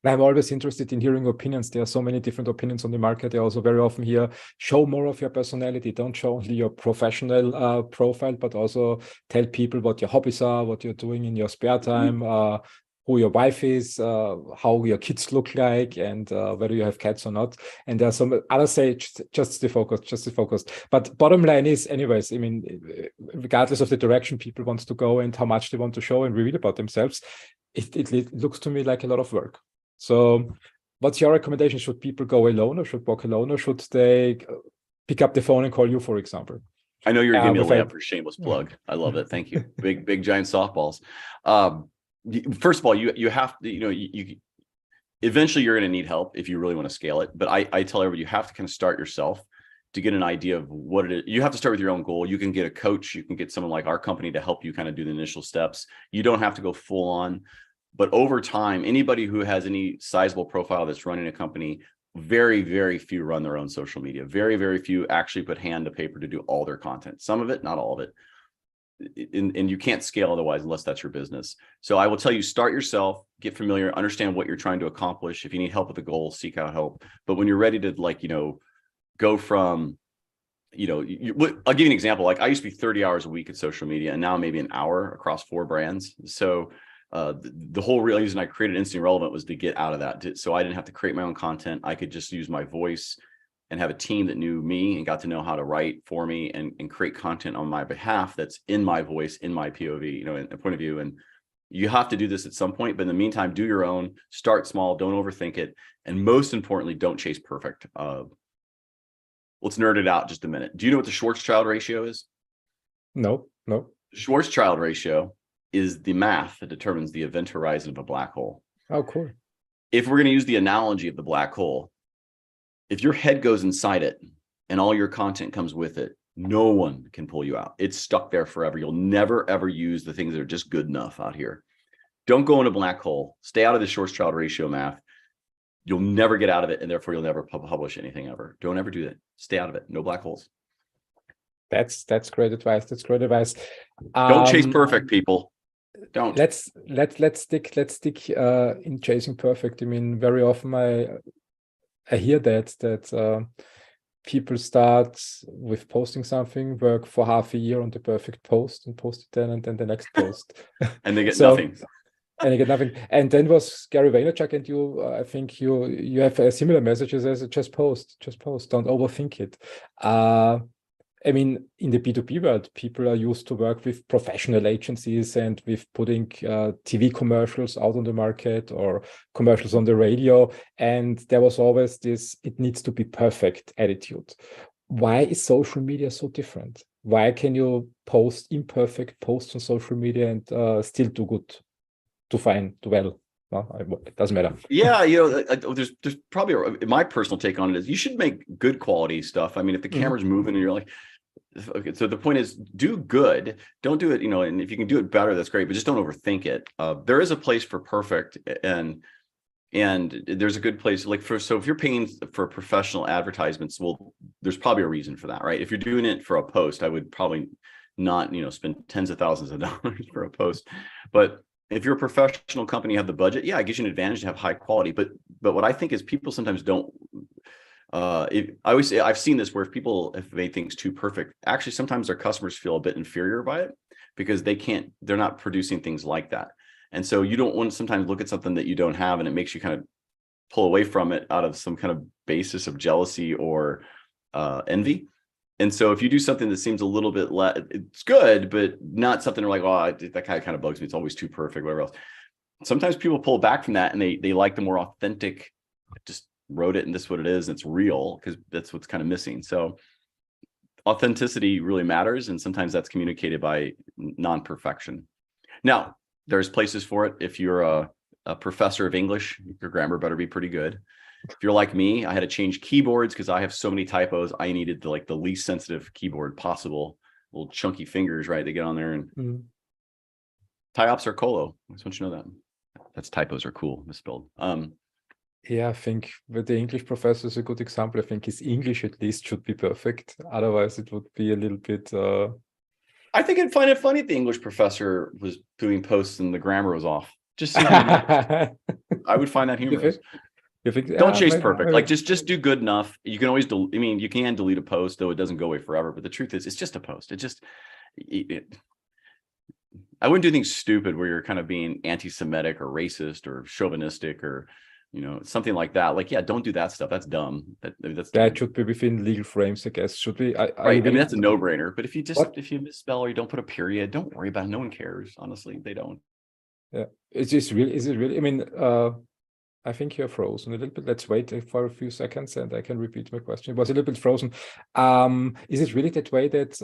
I'm always interested in hearing opinions. There are so many different opinions on the market. I also very often hear, show more of your personality. Don't show only your professional profile, but also tell people what your hobbies are, what you're doing in your spare time, who your wife is, how your kids look like, and whether you have cats or not. And there are some others say, just stay focused. But bottom line is, anyways, I mean, regardless of the direction people want to go and how much they want to show and reveal about themselves, it looks to me like a lot of work. So What's your recommendation? Should people go alone, or should walk alone, or should they pick up the phone and call you, for example? I know you're giving me a with a- layup for shameless plug. I love it. Thank you. Big giant softballs. First of all, you have to, you eventually you're going to need help if you really want to scale it. But I tell everybody, you have to kind of start yourself to get an idea of what it is. You have to start with your own goal. You can get a coach. You can get someone like our company to help you kind of do the initial steps. You don't have to go full on. But over time, anybody who has any sizable profile that's running a company, very, very few run their own social media. Very, very few actually put hand to paper to do all their content. Some of it, not all of it. And you can't scale otherwise unless that's your business. So I will tell you, start yourself, get familiar, understand what you're trying to accomplish. If you need help with the goal, seek out help. But when you're ready to go from, I'll give you an example. Like I used to be 30 hours a week at social media, and now maybe an hour across 4 brands. So the whole reason I created Instant Relevant was to get out of that. So I didn't have to create my own content. I could just use my voice and have a team that knew me and got to know how to write for me and create content on my behalf that's in my voice, in my POV, and point of view. And you have to do this at some point, but in the meantime, do your own, start small, don't overthink it. And most importantly, don't chase perfect. Let's nerd it out just a minute. Do you know what the Schwarzschild ratio is? No. The Schwarzschild ratio is the math that determines the event horizon of a black hole. Oh, cool. If we're going to use the analogy of the black hole, if your head goes inside it and all your content comes with it, no one can pull you out. It's stuck there forever. You'll never, ever use the things that are just good enough out here. Don't go in a black hole. Stay out of the Schwarzschild ratio math. You'll never get out of it, and therefore you'll never publish anything ever. Don't ever do that. Stay out of it. No black holes. That's great advice. That's great advice. Don't chase perfect, people. Don't. Let's stick in chasing perfect. I mean, very often I hear that people start with posting something, work for half a year on the perfect post, and post it then, and then the next post, and they get nothing. And you get nothing. And then was Gary Vaynerchuk, and you, I think you have similar messages as just post, don't overthink it. I mean, in the B2B world, people are used to work with professional agencies and with putting TV commercials out on the market or commercials on the radio. And there was always this, it needs to be perfect attitude. Why is social media so different? Why can you post imperfect posts on social media and still do good, do fine, do well? No, it doesn't matter. Yeah, there's probably my personal take on it is you should make good quality stuff. I mean, if the camera's moving and you're like, okay, so the point is do good, don't do it, and if you can do it better, that's great, but just don't overthink it. There is a place for perfect, and there's a good place so if you're paying for professional advertisements, well, there's probably a reason for that, right? If you're doing it for a post, I would probably not, spend tens of thousands of dollars for a post. But if you're a professional company, you have the budget, yeah, it gives you an advantage to have high quality. But what I think is people sometimes don't. I always say I've seen this where if people have made things too perfect, actually sometimes their customers feel a bit inferior by it because they're not producing things like that. And so you don't want to sometimes look at something that you don't have, and it makes you kind of pull away from it out of some kind of basis of jealousy or envy. And so if you do something that seems a little bit less, it's good, but not something like, oh, that guy kind of bugs me, it's always too perfect, whatever else. Sometimes people pull back from that and they like the more authentic, just wrote it and this is what it is, and it's real, because that's what's kind of missing. So authenticity really matters, and sometimes that's communicated by non-perfection. Now, there's places for it. If you're a professor of English, your grammar better be pretty good. If you're like me, I had to change keyboards because I have so many typos. I needed the least sensitive keyboard possible. Little chunky fingers, right? They get on there and TIOPS are colo. I just want you to know that. That's typos are cool, misspelled. Yeah, I think with the English professor is a good example. I think his English at least should be perfect. Otherwise, it would be a little bit. I think I'd find it funny if the English professor was doing posts and the grammar was off. Just I would find that humorous. Don't chase perfect. Like just do good enough. You can always you can delete a post, though it doesn't go away forever. But the truth is, it's just a post. I wouldn't do things stupid where you're kind of being anti-Semitic or racist or chauvinistic or something like that. Like, yeah, don't do that stuff. That's dumb. That should be within legal frames, I guess. Should be. Right. I mean, that's a no-brainer. But if you misspell or you don't put a period, don't worry about it. No one cares. Honestly, they don't. Yeah. Is it really? I mean, I think you're frozen a little bit. Let's wait for a few seconds and I can repeat my question. It was a little bit frozen. Is it really that way that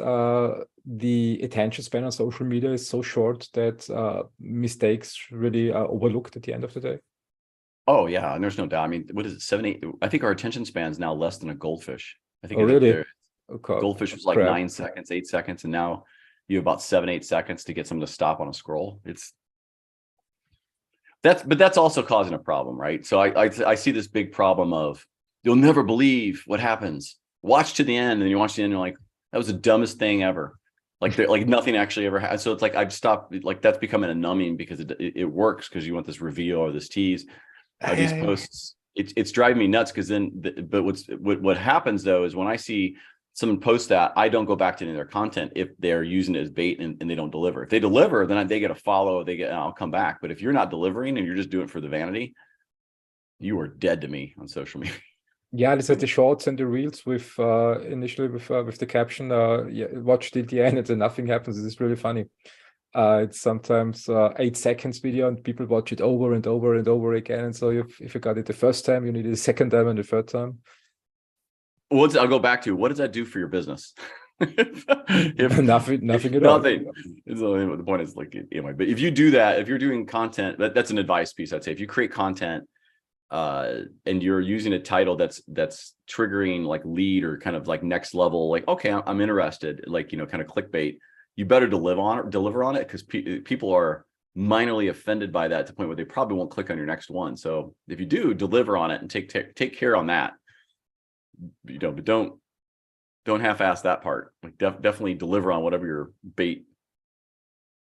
the attention span on social media is so short that mistakes really are overlooked at the end of the day? Oh yeah, and there's no doubt. I mean, what is it, 7, 8? I think our attention span is now less than a goldfish. I think Oh, really? Okay. goldfish was like Crap. 9 seconds, 8 seconds, and now you have about 7, 8 seconds to get someone to stop on a scroll. That's also causing a problem, right? So I see this big problem of you'll never believe what happens. Watch to the end, and you watch the end, and you're like, that was the dumbest thing ever. Like nothing actually ever happened. So it's like I've stopped. Like that's becoming a numbing because it works because you want this reveal or this tease. These posts, it's driving me nuts because then. But what happens though is when I see someone post that, I don't go back to any of their content if they're using it as bait and they don't deliver. If they deliver, then they get a follow, I'll come back. But if you're not delivering and you're just doing it for the vanity, you are dead to me on social media. Yeah, it's like the shorts and the reels with initially with the caption, yeah, watch till the end and then nothing happens. It's really funny. It's sometimes 8 seconds video and people watch it over and over and over again. And so if you got it the first time, you need it the second time and the third time. I'll go back to what does that do for your business? Nothing at all. Nothing. The point is like anyway. But if you do that, if you're doing content, that's an advice piece. I'd say if you create content and you're using a title that's triggering like lead or kind of like next level, like okay, I'm interested, like kind of clickbait. You better deliver on it because people are minorly offended by that to the point where they probably won't click on your next one. So if you do deliver on it and take care on that. But don't half-ass that part. Like definitely deliver on whatever your bait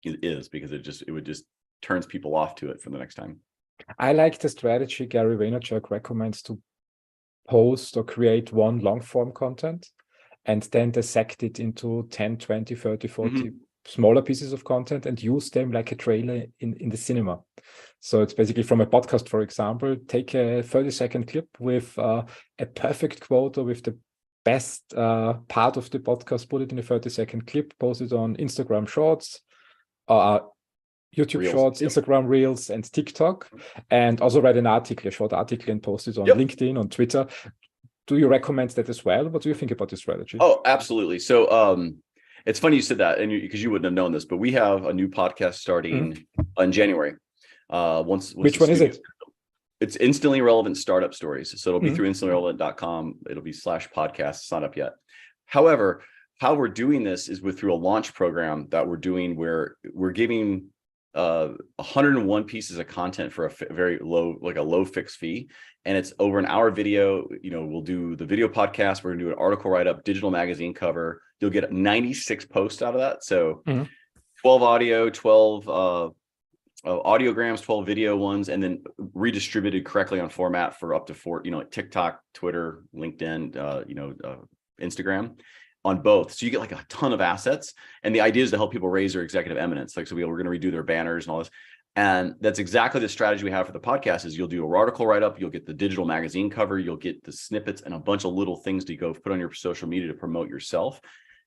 is because it would just turns people off to it for the next time. I like the strategy Gary Vaynerchuk recommends to post or create one long form content and then dissect it into 10, 20, 30, 40 smaller pieces of content and use them like a trailer in the cinema. So it's basically from a podcast, for example, take a 30-second clip with a perfect quote or with the best part of the podcast, put it in a 30-second clip, post it on Instagram Shorts, YouTube Reels, Shorts, Instagram Reels, and TikTok, and also write a short article and post it on LinkedIn, on Twitter. Do you recommend that as well? What do you think about this strategy? Oh, absolutely. So it's funny you said that, and because you wouldn't have known this, but we have a new podcast starting in January. Which one is it? It's Instantly Relevant Startup Stories. So it'll be through instantlyrelevant.com. It'll be /podcast. It's not up yet. However, how we're doing this is through a launch program that we're doing where we're giving 101 pieces of content for a very low fixed fee. And it's over an hour video. We'll do the video podcast. We're gonna do an article write-up, digital magazine cover. You'll get 96 posts out of that. So 12 audio, 12 audiograms, 12 video ones, and then redistributed correctly on format for up to 4, like TikTok, Twitter, LinkedIn, Instagram on both. So you get like a ton of assets. And the idea is to help people raise their executive eminence. Like, so we're going to redo their banners and all this. And that's exactly the strategy we have for the podcast is you'll do a article write-up, you'll get the digital magazine cover, you'll get the snippets and a bunch of little things to go put on your social media to promote yourself.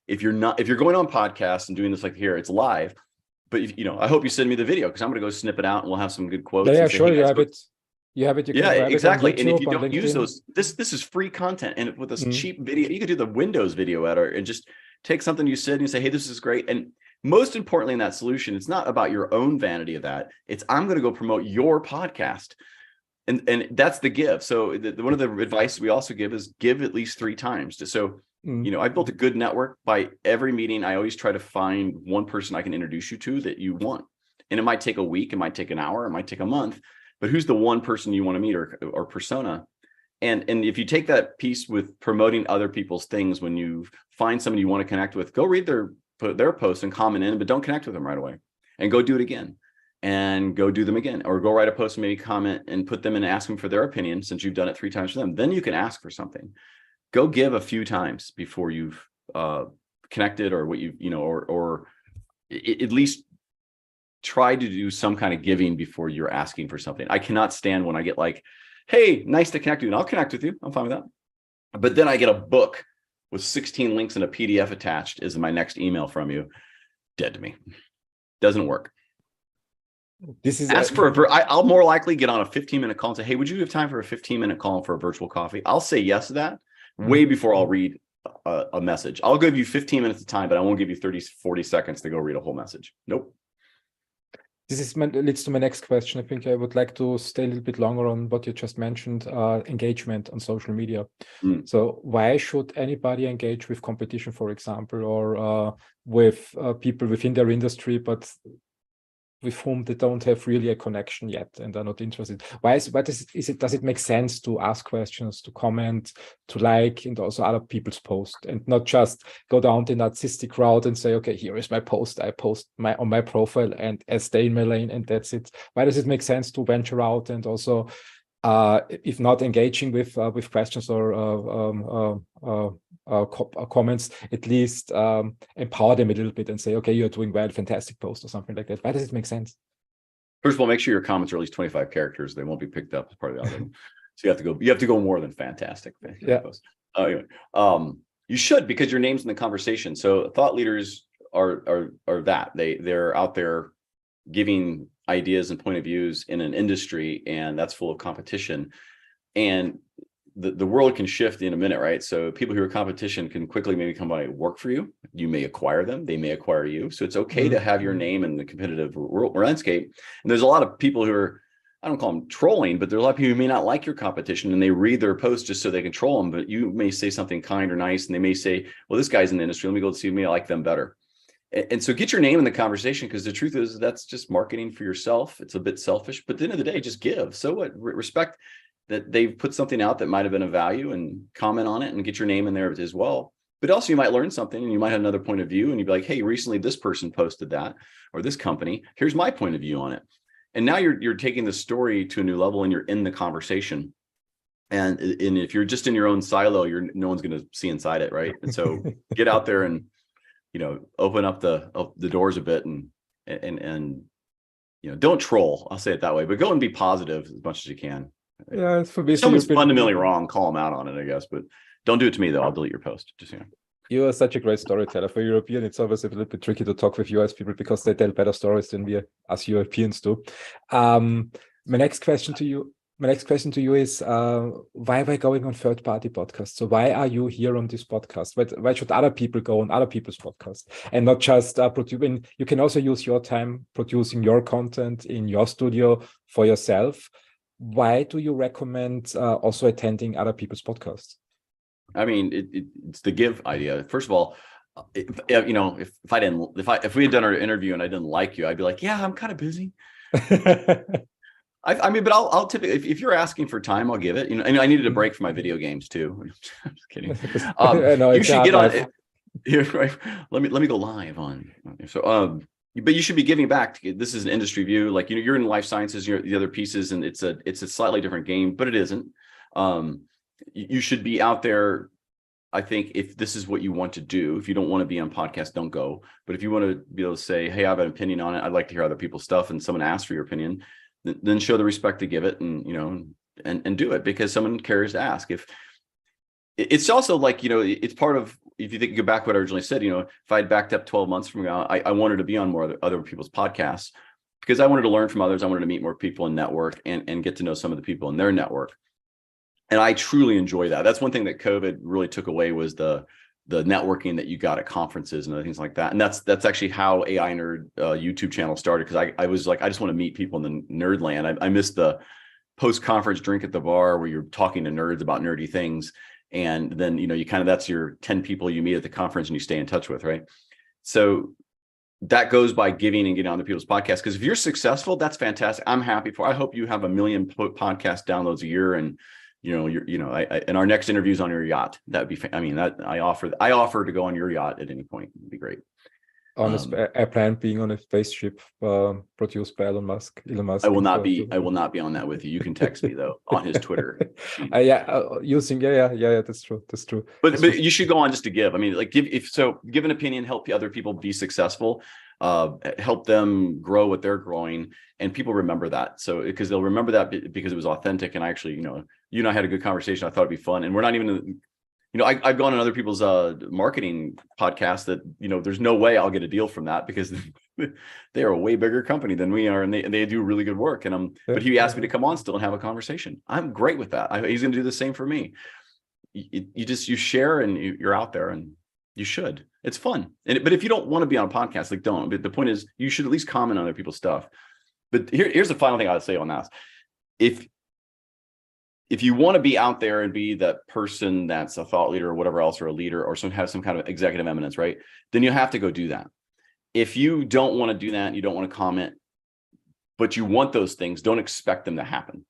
If you're going on podcasts and doing this like here, it's live. But I hope you send me the video because I'm going to go snip it out and we'll have some good quotes. Yeah, sure. You have it. You have it. You can exactly. YouTube, and if you don't LinkedIn. use those, this is free content. And with this cheap video, you could do the Windows video editor and just take something you said and you say, hey, this is great. And most importantly in that solution, it's not about your own vanity of that. It's I'm going to go promote your podcast. And that's the give. So one of the advice we also give is give at least 3 times. So I built a good network. By every meeting, I always try to find one person I can introduce you to that you want. And it might take a week, it might take an hour, it might take a month, but who's the one person you want to meet or persona? And if you take that piece with promoting other people's things, when you find somebody you want to connect with, go read their posts and comment in, but don't connect with them right away and go do it again and go do them again, or go write a post and maybe comment and put them in and ask them for their opinion since you've done it 3 times for them. Then you can ask for something. Go give a few times before you've connected or what or at least try to do some kind of giving before you're asking for something. I cannot stand when I get like, hey, nice to connect with you. And I'll connect with you. I'm fine with that. But then I get a book with 16 links and a PDF attached as my next email from you. Dead to me. Doesn't work. This is Ask for I'll more likely get on a 15-minute call and say, hey, would you have time for a 15-minute call for a virtual coffee? I'll say yes to that way before I'll read a message. I'll give you 15 minutes of time, but I won't give you 30, 40 seconds to go read a whole message. Nope. This leads to my next question. I think I would like to stay a little bit longer on what you just mentioned, engagement on social media. So why should anybody engage with competition, for example, or with people within their industry, but with whom they don't have really a connection yet and are not interested? Does it make sense to ask questions, to comment, to like, and also other people's posts, and not just go down the narcissistic route and say, okay, here is my post, I post on my profile and I stay in my lane and that's it? Why does it make sense to venture out and also, if not engaging with questions or comments, at least empower them a little bit and say, okay, you're doing well, fantastic post or something like that? Why does it make sense? First of all, make sure your comments are at least 25 characters. They won't be picked up as part of the algorithm. So you have to go more than fantastic. Yeah. Anyway, you should, because your name's in the conversation. So thought leaders are that they're out there giving ideas and point of views in an industry, and that's full of competition. And the world can shift in a minute, right? So people who are competition can quickly maybe come by and work for you. You may acquire them, they may acquire you. So it's okay to have your name in the competitive landscape. And there's a lot of people who are, I don't call them trolling, but there are a lot of people who may not like your competition and they read their posts just so they can troll them. But you may say something kind or nice, and they may say, well, this guy's in the industry, let me go see me, I like them better. And so get your name in the conversation, because the truth is that's just marketing for yourself. It's a bit selfish, but at the end of the day, just give. So what? Respect that they've put something out that might have been of value, and comment on it and get your name in there as well. But also you might learn something, and you might have another point of view, and you'd be like, hey, recently this person posted that, or this company, here's my point of view on it. And now you're taking the story to a new level, and you're in the conversation. And if you're just in your own silo, no one's going to see inside it, right? And so get out there and open up the doors a bit, and don't troll. I'll say it that way, but go and be positive as much as you can. Yeah, for me, someone's fundamentally wrong, call them out on it, I guess, but don't do it to me though. I'll delete your post. Just You are such a great storyteller. For European, it's always a little bit tricky to talk with US people because they tell better stories than we as Europeans do. My next question to you is, why are we going on third-party podcasts? So why are you here on this podcast? Why should other people go on other people's podcasts and not just producing? You can also use your time producing your content in your studio for yourself. Why do you recommend also attending other people's podcasts? I mean, it's the give idea. First of all, if we had done our interview and I didn't like you, I'd be like, yeah, I'm kind of busy. I mean, but I'll typically, if you're asking for time, I'll give it. And I needed a break from my video games too. I'm just kidding. You should get on it. Right. Let me go live on. So, but you should be giving back. This is an industry view. Like, you're in life sciences, you're the other pieces, and it's a slightly different game, but it isn't. You should be out there. I think if this is what you want to do, if you don't want to be on podcast, don't go. But if you want to be able to say, hey, I have an opinion on it, I'd like to hear other people's stuff, and someone asks for your opinion, then show the respect to give it, and and do it because someone cares to ask. If it's also like, it's part of, if you think, go back to what I originally said, if I'd backed up 12 months from now, I wanted to be on more other people's podcasts because I wanted to learn from others. I wanted to meet more people and network and get to know some of the people in their network. And I truly enjoy that. That's one thing that COVID really took away, was the networking that you got at conferences and other things like that. And that's actually how AI Nerd YouTube channel started, because I was like, I just want to meet people in the nerd land. I missed the post-conference drink at the bar where you're talking to nerds about nerdy things. And then, you kind of, that's your 10 people you meet at the conference and you stay in touch with, right? So that goes by giving and getting on other people's podcasts. Because if you're successful, that's fantastic. I'm happy I hope you have 1 million podcast downloads a year, and and our next interview is on your yacht. That would be, I offer to go on your yacht at any point. It'd be great. I plan being on a spaceship produced by Elon Musk. I will not be on that with you. You can text me though on his Twitter. Using that's true. But you should go on just to give. I mean, like, give an opinion, help other people be successful, help them grow what they're growing, and people remember that. So because they'll remember that because it was authentic, and I actually, you and I had a good conversation. I thought it'd be fun, and we're not even. I've gone on other people's marketing podcasts that, there's no way I'll get a deal from that because they are a way bigger company than we are, and they do really good work. And but he asked me to come on still and have a conversation. I'm great with that. He's going to do the same for me. You share, and you're out there, and you should. It's fun. But if you don't want to be on a podcast, like, don't. But the point is, you should at least comment on other people's stuff. But here's the final thing I would say on that. If you want to be out there and be that person that's a thought leader or whatever else, or a leader, or have some kind of executive eminence, right? Then you have to go do that. If you don't want to do that, you don't want to comment, but you want those things, don't expect them to happen.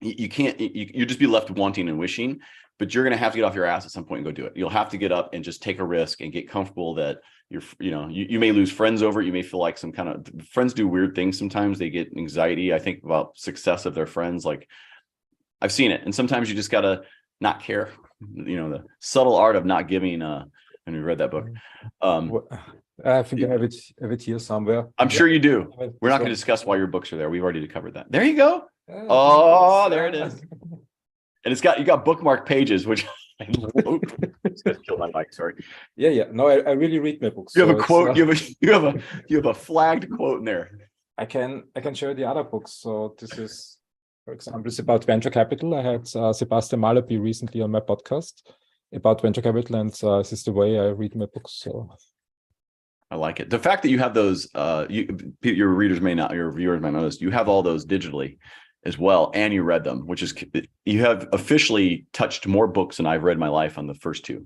You can't, you just be left wanting and wishing, but you're going to have to get off your ass at some point and go do it. You'll have to get up and just take a risk and get comfortable that you may lose friends over it. You may feel like some kind of, friends do weird things sometimes. They get anxiety, I think, about success of their friends. Like, I've seen it. And sometimes you just got to not care, the subtle art of not giving. And we read that book. I think I have it here somewhere. I'm sure you do. We're not going to discuss why your books are there. We've already covered that. There you go. Oh, there it is. And you got bookmarked pages, which I love. It's going to kill my mic. Sorry. Yeah. No, I really read my books. You have a quote. You have a flagged quote in there. I can show you the other books. So this is, for example, it's about venture capital. I had Sebastian Malaby recently on my podcast about venture capital, and this is the way I read my books. So I like it. The fact that you have those, your readers may not, your viewers might notice, you have all those digitally as well, and you read them, which is, you have officially touched more books than I've read in my life on the first two.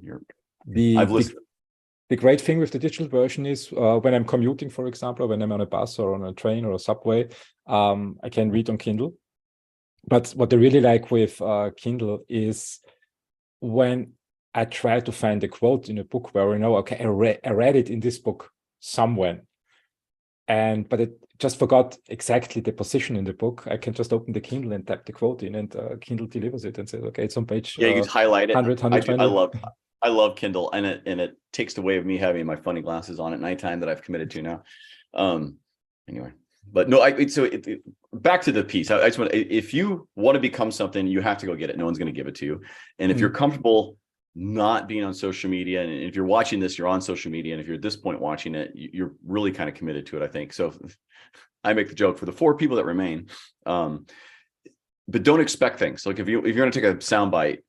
I've listened. The great thing with the digital version is when I'm commuting, for example, or when I'm on a bus or on a train or a subway, I can read on Kindle. But what I really like with Kindle is when I try to find a quote in a book where okay, I read it in this book somewhere, but it just forgot exactly the position in the book. I can just open the Kindle and type the quote in, and Kindle delivers it and says, okay, it's on page. Yeah, you can highlight it. 100, I love Kindle, and it takes away of me having my funny glasses on at nighttime that I've committed to now. Anyway, but no, back to the piece. I just want, if you want to become something, you have to go get it. No one's going to give it to you. And if you're comfortable not being on social media, and if you're watching this, you're on social media, and if you're at this point watching it, you're really kind of committed to it, I think. So I make the joke for the 4 people that remain, but don't expect things. Like if you're going to take a soundbite,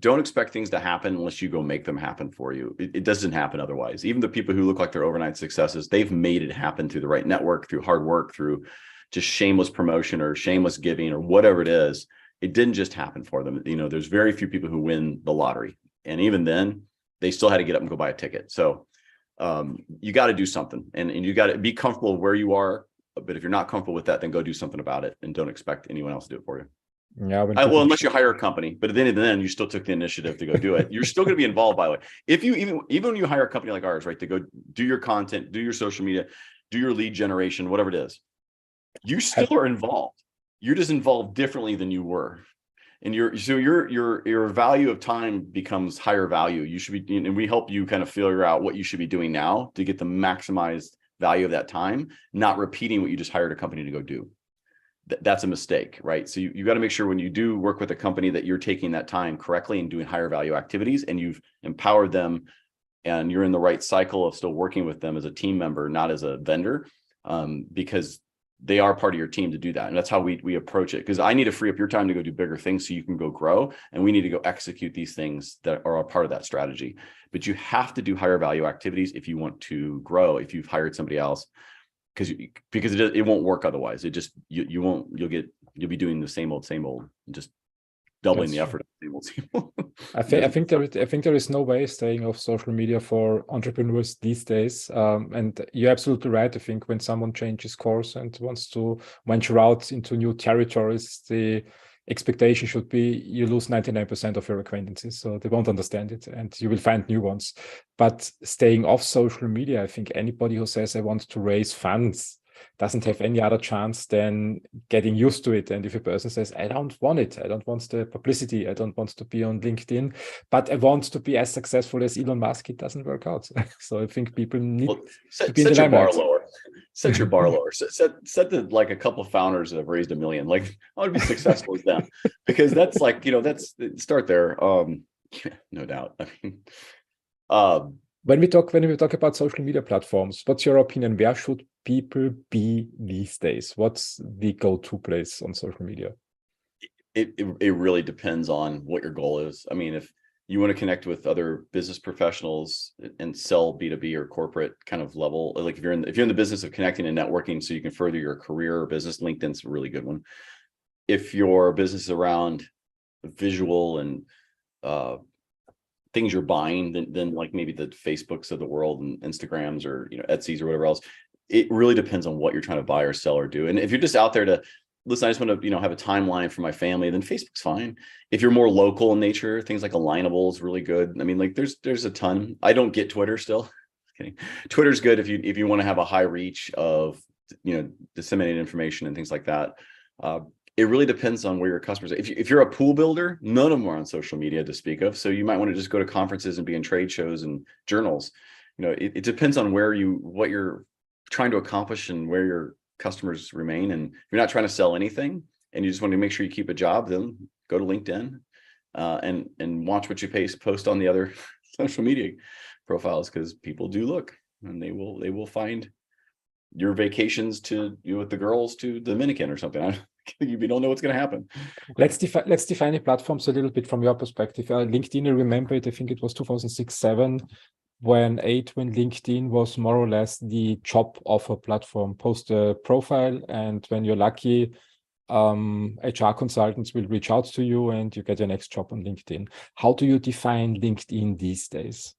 don't expect things to happen unless you go make them happen for you. It doesn't happen otherwise. Even the people who look like they're overnight successes, they've made it happen through the right network, through hard work, through just shameless promotion or shameless giving or whatever it is. It didn't just happen for them. There's very few people who win the lottery. And even then, they still had to get up and go buy a ticket. So you got to do something, and you got to be comfortable where you are. But if you're not comfortable with that, then go do something about it, and don't expect anyone else to do it for you. Yeah. Well, unless you hire a company, but at the end of the day, you still took the initiative to go do it. You're still going to be involved, by the way. If you even when you hire a company like ours, right, to go do your content, do your social media, do your lead generation, whatever it is, you still are involved. You're just involved differently than you were. And your value of time becomes higher value. You should be, and we help you kind of figure out what you should be doing now to get the maximized value of that time, not repeating what you just hired a company to go do. That's a mistake, right? So you got to make sure when you do work with a company that you're taking that time correctly and doing higher value activities, and you've empowered them, and you're in the right cycle of still working with them as a team member, not as a vendor, because they are part of your team to do that. And that's how we approach it. Because I need to free up your time to go do bigger things so you can go grow. And we need to go execute these things that are a part of that strategy. But you have to do higher value activities if you want to grow, if you've hired somebody else, because it won't work otherwise. It just, you'll be doing the same old, just doubling the effort. I think there is no way staying off social media for entrepreneurs these days. And you're absolutely right. I think when someone changes course and wants to venture out into new territories, the expectation should be you lose 99% of your acquaintances, so they won't understand it, and you will find new ones. But staying off social media, I think anybody who says I want to raise funds doesn't have any other chance than getting used to it. And if a person says, I don't want it, I don't want the publicity, I don't want to be on LinkedIn, but I want to be as successful as Elon Musk, it doesn't work out. So I think people need to be in the limelight. Set your bar lower. Set the, like, a couple of founders that have raised $1 million. Like, I want to be successful as them, because that's like, that's start there. No doubt. I mean, When we talk about social media platforms, what's your opinion? Where should people be these days? What's the go-to place on social media? It really depends on what your goal is. I mean, if you want to connect with other business professionals and sell B2B or corporate kind of level, like if you're in the business of connecting and networking so you can further your career or business, LinkedIn's a really good one. If your business is around visual and things you're buying, then like maybe the Facebooks of the world and Instagrams or Etsy's or whatever else. It really depends on what you're trying to buy or sell or do. And if you're just out there to listen, I just want to have a timeline for my family, then Facebook's fine. If you're more local in nature, things like Alignable is really good. I mean, like there's a ton. I don't get Twitter still. Kidding. Twitter's good if you want to have a high reach of disseminated information and things like that. It really depends on where your customers are. If you're a pool builder, none of them are on social media to speak of. So you might want to just go to conferences and be in trade shows and journals. It depends on what you're trying to accomplish and where your customers remain. And if you're not trying to sell anything and you just want to make sure you keep a job, then go to LinkedIn and watch what you post on the other social media profiles, because people do look and they will find your vacations with the girls to Dominican or something. You don't know what's going to happen. Let's define the platforms a little bit from your perspective. LinkedIn, I remember it. I think it was 2006-07 when LinkedIn was more or less the job offer platform. Post a profile, and when you're lucky, HR consultants will reach out to you and you get your next job on LinkedIn. How do you define LinkedIn these days?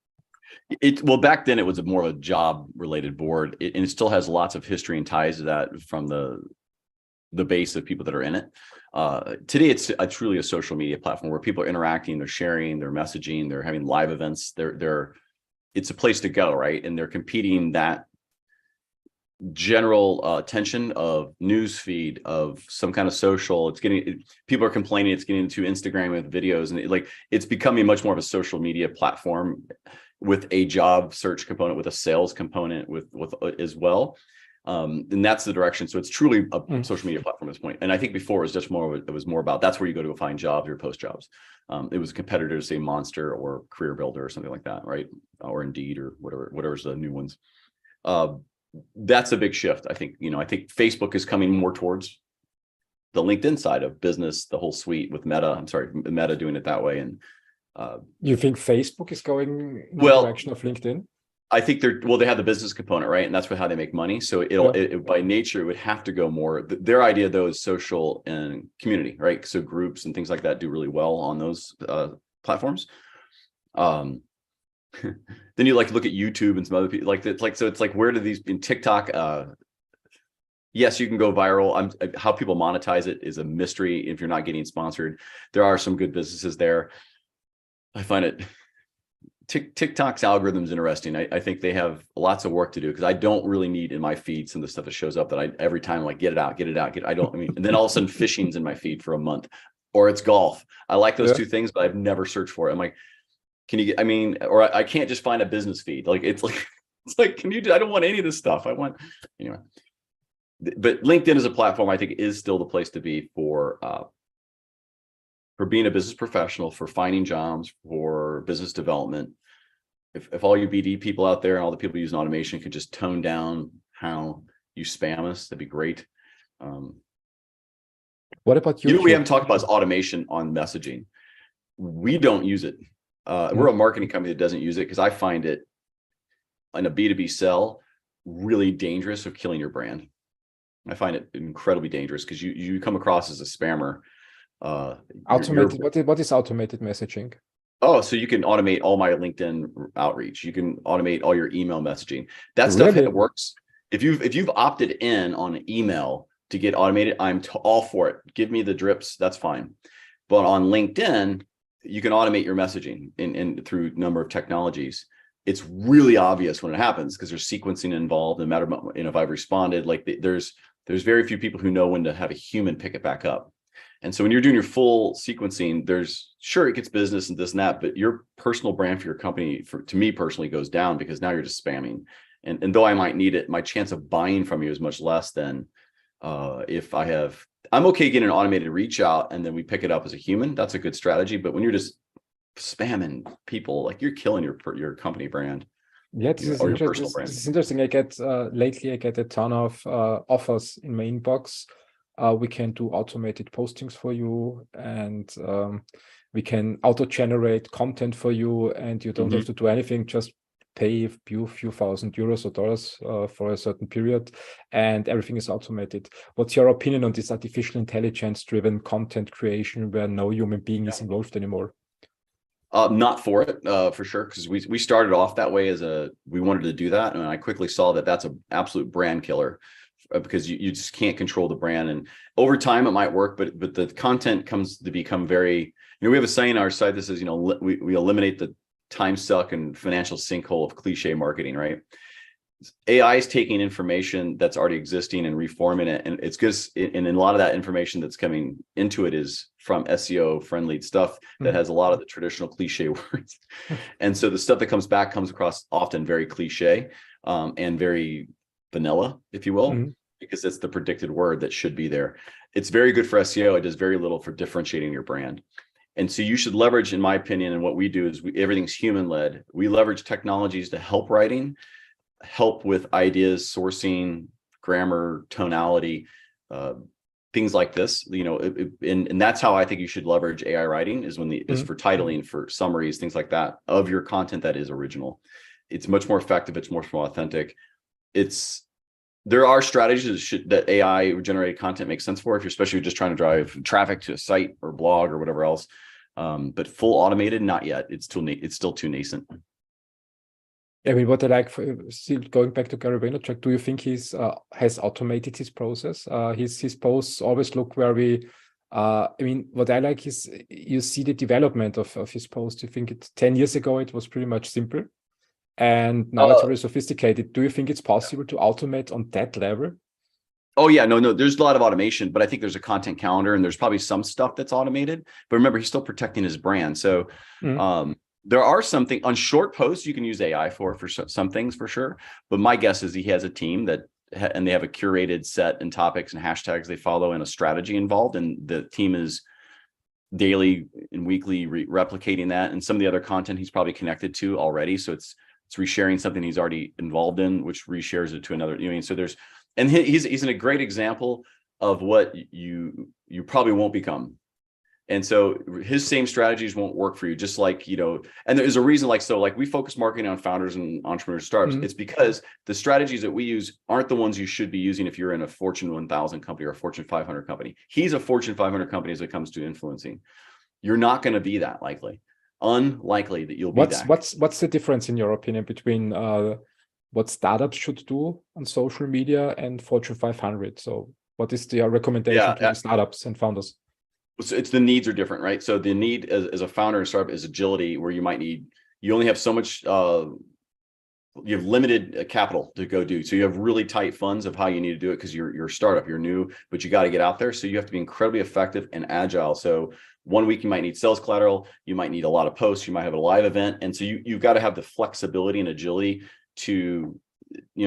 Well, back then it was more of a job related board, and it still has lots of history and ties to that from the base of people that are in it. Today, it's truly a social media platform where people are interacting, they're sharing, they're messaging, they're having live events. It's a place to go, right? And they're competing that general attention of news feed of some kind of social. People are complaining it's getting into Instagram with videos, and it's becoming much more of a social media platform with a job search component, with a sales component, with as well. And that's the direction. So it's truly a social media platform at this point. And I think before it was more about that's where you go to find jobs or post jobs. It was a competitor to say Monster or Career Builder or something like that, right? Or Indeed or whatever's the new ones. That's a big shift. I think Facebook is coming more towards the LinkedIn side of business, the whole suite with Meta doing it that way. And you think Facebook is going in the direction of LinkedIn? I think they have the business component, right? And that's how they make money. So it by nature, it would have to go more. Their idea though is social and community, right? So groups and things like that do really well on those platforms. Then you look at YouTube and some other people so it's like, where do these in TikTok? Yes, you can go viral. How people monetize it is a mystery. If you're not getting sponsored, there are some good businesses there. I find it. TikTok's algorithm is interesting. I think they have lots of work to do, because I don't really need in my feed some of the stuff that shows up that I every time get it out. And then all of a sudden fishing's in my feed for a month, or it's golf. I like those two things, but I've never searched for it. I'm like, or I can't just find a business feed. It's like, I don't want any of this stuff. I want, anyway. But LinkedIn as a platform, I think, is still the place to be for being a business professional, for finding jobs, for business development. If all you BD people out there and all the people using automation could just tone down how you spam us, that'd be great. What about you? We haven't talked about is automation on messaging. We don't use it. We're a marketing company that doesn't use it, because I find it in a B2B sell really dangerous of killing your brand. I find it incredibly dangerous because you come across as a spammer. What is automated messaging? Oh, so you can automate all my LinkedIn outreach. You can automate all your email messaging. That stuff works. If you've opted in on email to get automated, I'm all for it. Give me the drips. That's fine. But on LinkedIn, you can automate your messaging in through a number of technologies. It's really obvious when it happens, because there's sequencing involved. No matter if I've responded, there's very few people who know when to have a human pick it back up. And so when you're doing your full sequencing, it gets business and this and that, but your personal brand for your company, to me personally, goes down, because now you're just spamming. And though I might need it, my chance of buying from you is much less than if I'm okay getting an automated reach out and then we pick it up as a human. That's a good strategy. But when you're just spamming people, you're killing your company brand. Yeah, this is or your interesting. personal brand. This is interesting. I get lately I get a ton of offers in my inbox. We can do automated postings for you, and we can auto-generate content for you, and you don't have to do anything. Just pay a few thousand euros or dollars for a certain period, and everything is automated. What's your opinion on this artificial intelligence-driven content creation where no human being is involved anymore? Not for it, for sure, because we started off that way we wanted to do that, and I quickly saw that that's an absolute brand killer, because you just can't control the brand, and over time it might work, but the content comes to become very, we have a saying on our site that says, we eliminate the time suck and financial sinkhole of cliche marketing, right? AI is taking information that's already existing and reforming it, and it's good. And a lot of that information that's coming into it is from SEO friendly stuff that has a lot of the traditional cliche words, and so the stuff that comes back comes across often very cliche and very vanilla, if you will, because it's the predicted word that should be there. It's very good for SEO. It does very little for differentiating your brand. And so you should leverage, in my opinion, and what we do is everything's human led. We leverage technologies to help writing, help with ideas, sourcing, grammar, tonality, things like this. And that's how I think you should leverage AI writing is is for titling, for summaries, things like that of your content that is original. It's much more effective. It's much more authentic. There are strategies that AI generated content makes sense for, if you're especially just trying to drive traffic to a site or blog or whatever else. But full automated, not yet. It's still too nascent. I mean, what I like, still going back to Gary Vaynerchuk, do you think he's has automated his process? His posts always look very. I mean, what I like is you see the development of his post. You think 10 years ago it was pretty much simple, and now it's very sophisticated. Do you think it's possible to automate on that level? Oh yeah, no, there's a lot of automation, but I think there's a content calendar and there's probably some stuff that's automated, but remember, he's still protecting his brand. So there are something on short posts you can use AI for some things for sure. But my guess is he has a team and they have a curated set and topics and hashtags they follow and a strategy involved. And the team is daily and weekly replicating that. And some of the other content he's probably connected to already. So it's resharing something he's already involved in, which reshares it to another. So he's in a great example of what you probably won't become. And so his same strategies won't work for you, just like, and there's a reason, like we focus marketing on founders and entrepreneurs, startups. It's because the strategies that we use aren't the ones you should be using if you're in a Fortune 1000 company or a Fortune 500 company. He's a Fortune 500 company as it comes to influencing. You're not going to be that unlikely that you'll be that. What's the difference in your opinion between what startups should do on social media and Fortune 500? So what is the recommendation to the startups and founders? So it's the needs are different, right? So the need as a founder and startup is agility, where you only have so much, you have limited capital to go do. So you have really tight funds of how you need to do it because you're a startup, you're new, but you got to get out there. So you have to be incredibly effective and agile. So 1 week you might need sales collateral, you might need a lot of posts, you might have a live event. And so you've got to have the flexibility and agility to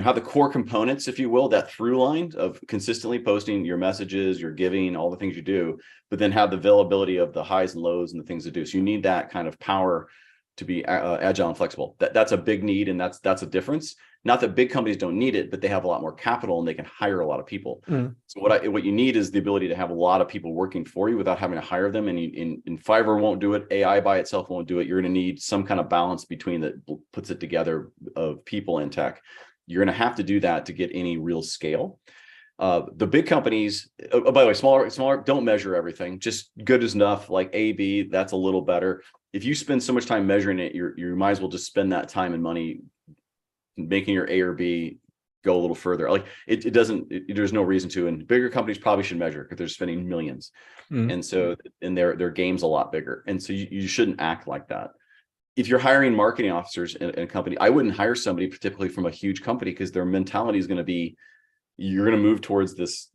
have the core components, if you will, that through line of consistently posting your messages, your giving, all the things you do, but then have the availability of the highs and lows and the things to do. So you need that kind of power to be agile and flexible. That's a big need, and that's a difference. Not that big companies don't need it, but they have a lot more capital and they can hire a lot of people. So what you need is the ability to have a lot of people working for you without having to hire them. And Fiverr won't do it. AI by itself won't do it. You're going to need some kind of balance between that puts it together of people and tech. You're going to have to do that to get any real scale. The big companies, by the way, smaller, don't measure everything. Just good is enough. Like A, B, that's a little better. If you spend so much time measuring it, you might as well just spend that time and money making your A or B go a little further. Like there's no reason to. And bigger companies probably should measure because they're spending millions. And so, and their game's a lot bigger. And so you shouldn't act like that. If you're hiring marketing officers in a company, I wouldn't hire somebody particularly from a huge company because their mentality is going to be, you're going to move towards this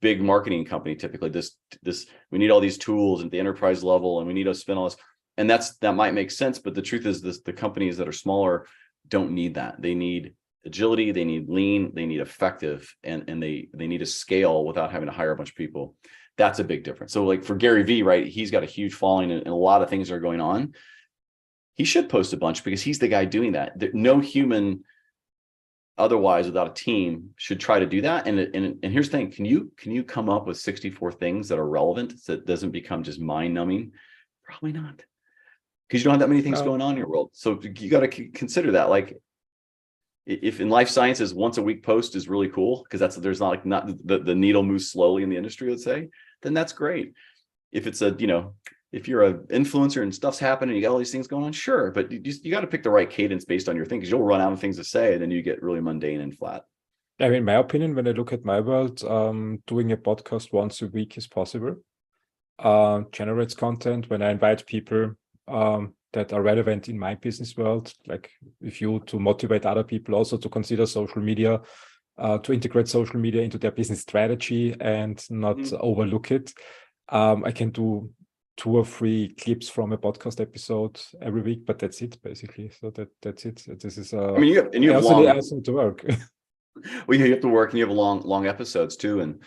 big marketing company. Typically we need all these tools at the enterprise level and we need to spend all this. And that might make sense. But the truth is the companies that are smaller don't need that. They need agility, they need lean, they need effective, and they need to scale without having to hire a bunch of people. That's a big difference. So like for Gary Vee, right, he's got a huge following and a lot of things are going on. he should post a bunch because he's the guy doing that. No human otherwise without a team should try to do that. And here's the thing, can you come up with 64 things that are relevant that doesn't become just mind numbing? Probably not, because you don't have that many things going on in your world. So you got to consider that. Like, if in life sciences once a week post is really cool because there's not like not the needle moves slowly in the industry, let's say, then that's great. If it's if you're an influencer and stuff's happening, you got all these things going on, sure, but you got to pick the right cadence based on your thing, because you'll run out of things to say and then you get really mundane and flat. I mean, in my opinion, when I look at my world, doing a podcast once a week is possible. Generates content when I invite people that are relevant in my business world, like if you to motivate other people also to consider social media, to integrate social media into their business strategy and not overlook it. I can do 2 or 3 clips from a podcast episode every week, but that's it basically. So that's it. This is I mean, you have long to work. Well, you have to work and you have long episodes too. And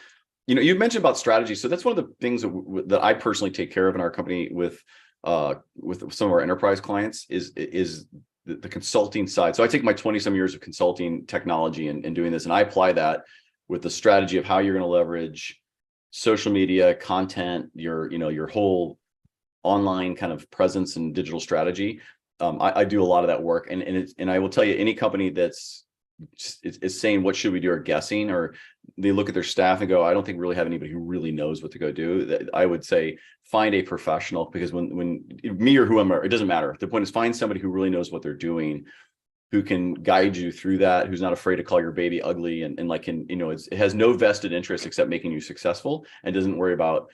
you mentioned about strategy. So that's one of the things that I personally take care of in our company with some of our enterprise clients is the consulting side. So I take my 20-some years of consulting technology and doing this, and I apply that with the strategy of how you're going to leverage social media content, your whole online kind of presence and digital strategy. I do a lot of that work, and I will tell you, any company that's is saying what should we do or guessing, or they look at their staff and go, I don't think we really have anybody who really knows what to go do. I would say find a professional, because when me or whoever, it doesn't matter. The point is find somebody who really knows what they're doing, who can guide you through that, who's not afraid to call your baby ugly, and like, it has no vested interest except making you successful, and doesn't worry about,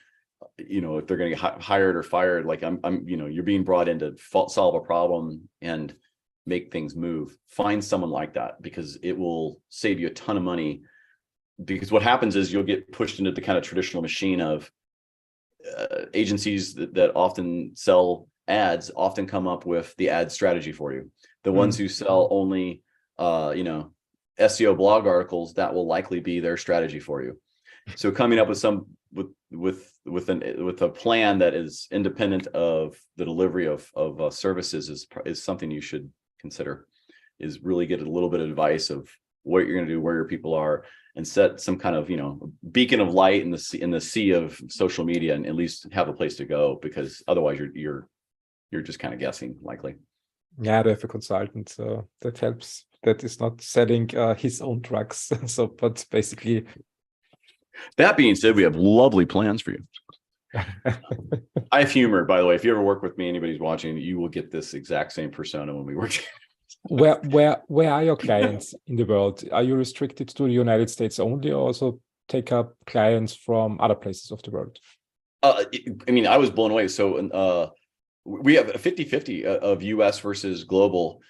if they're going to get hired or fired. Like you're being brought in to solve a problem and make things move. Find someone like that, because it will save you a ton of money. Because what happens is you'll get pushed into the kind of traditional machine of agencies that often sell ads often come up with the ad strategy for you. The ones who sell only SEO blog articles, that will likely be their strategy for you. So coming up with a plan that is independent of the delivery of services is something you should consider. Is really get a little bit of advice of what you're going to do, where your people are, and set some kind of beacon of light in the sea of social media, and at least have a place to go, because otherwise you're just kind of guessing likely. Yeah, they have a consultant, so that helps. That is not selling his own drugs. So, but basically. That being said, we have lovely plans for you. I have humor, by the way. If you ever work with me, anybody's watching, you will get this exact same persona when we work together. Where are your clients in the world? Are you restricted to the United States only, or also take up clients from other places of the world? I mean, I was blown away. So we have a 50-50 of US versus global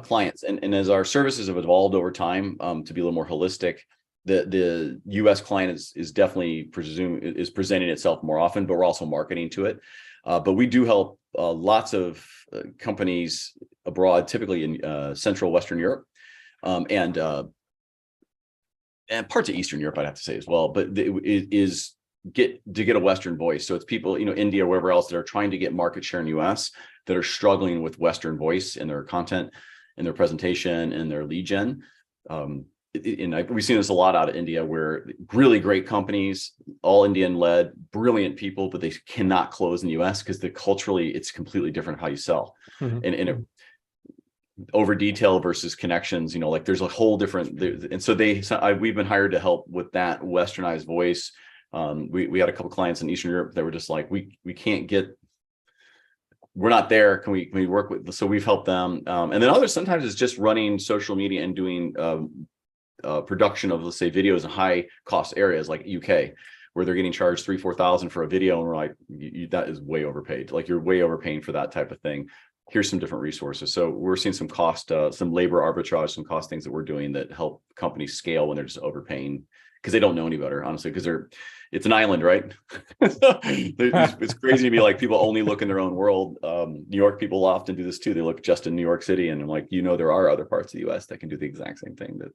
clients. And as our services have evolved over time to be a little more holistic, the US client is definitely presenting itself more often, but we're also marketing to it. But we do help lots of companies abroad, typically in Central Western Europe, and parts of Eastern Europe, I'd have to say as well. But it is get a Western voice. So it's people, India, wherever else, that are trying to get market share in US, that are struggling with Western voice in their content, in their presentation, and their lead gen. We've seen this a lot out of India, where really great companies, all Indian led, brilliant people, but they cannot close in the US because culturally it's completely different how you sell. And over detail versus connections, like there's a whole different, and so we've been hired to help with that westernized voice. We had a couple clients in Eastern Europe that were just like, we can't get, we're not there. Can we work with? So we've helped them. And then others, sometimes it's just running social media and doing production of, let's say, videos in high cost areas like UK, where they're getting charged $3,000-4,000 for a video, and we're like, that is way overpaid. Like, you're way overpaying for that type of thing. Here's some different resources. So we're seeing some cost, some labor arbitrage, some cost things that we're doing that help companies scale when they're just overpaying, because they don't know any better, honestly, because it's an island, right? It's crazy to be like, people only look in their own world. New York people often do this too. They look just in New York City, and I'm like, there are other parts of the US that can do the exact same thing, that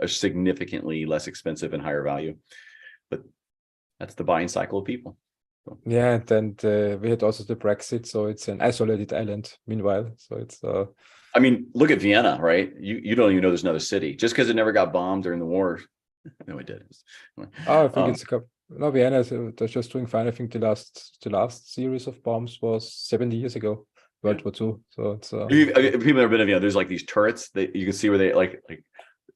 are significantly less expensive and higher value. But that's the buying cycle of people. So. Yeah, and we had also the Brexit, so it's an isolated island. Meanwhile, so it's. I mean, look at Vienna, right? You don't even know there's another city just because it never got bombed during the war. No, it did. Oh, I think it's a couple. No, Vienna is they're just doing fine. I think the last series of bombs was 70 years ago, World War II. So it's. If people have been to Vienna, there's like these turrets that you can see where they like.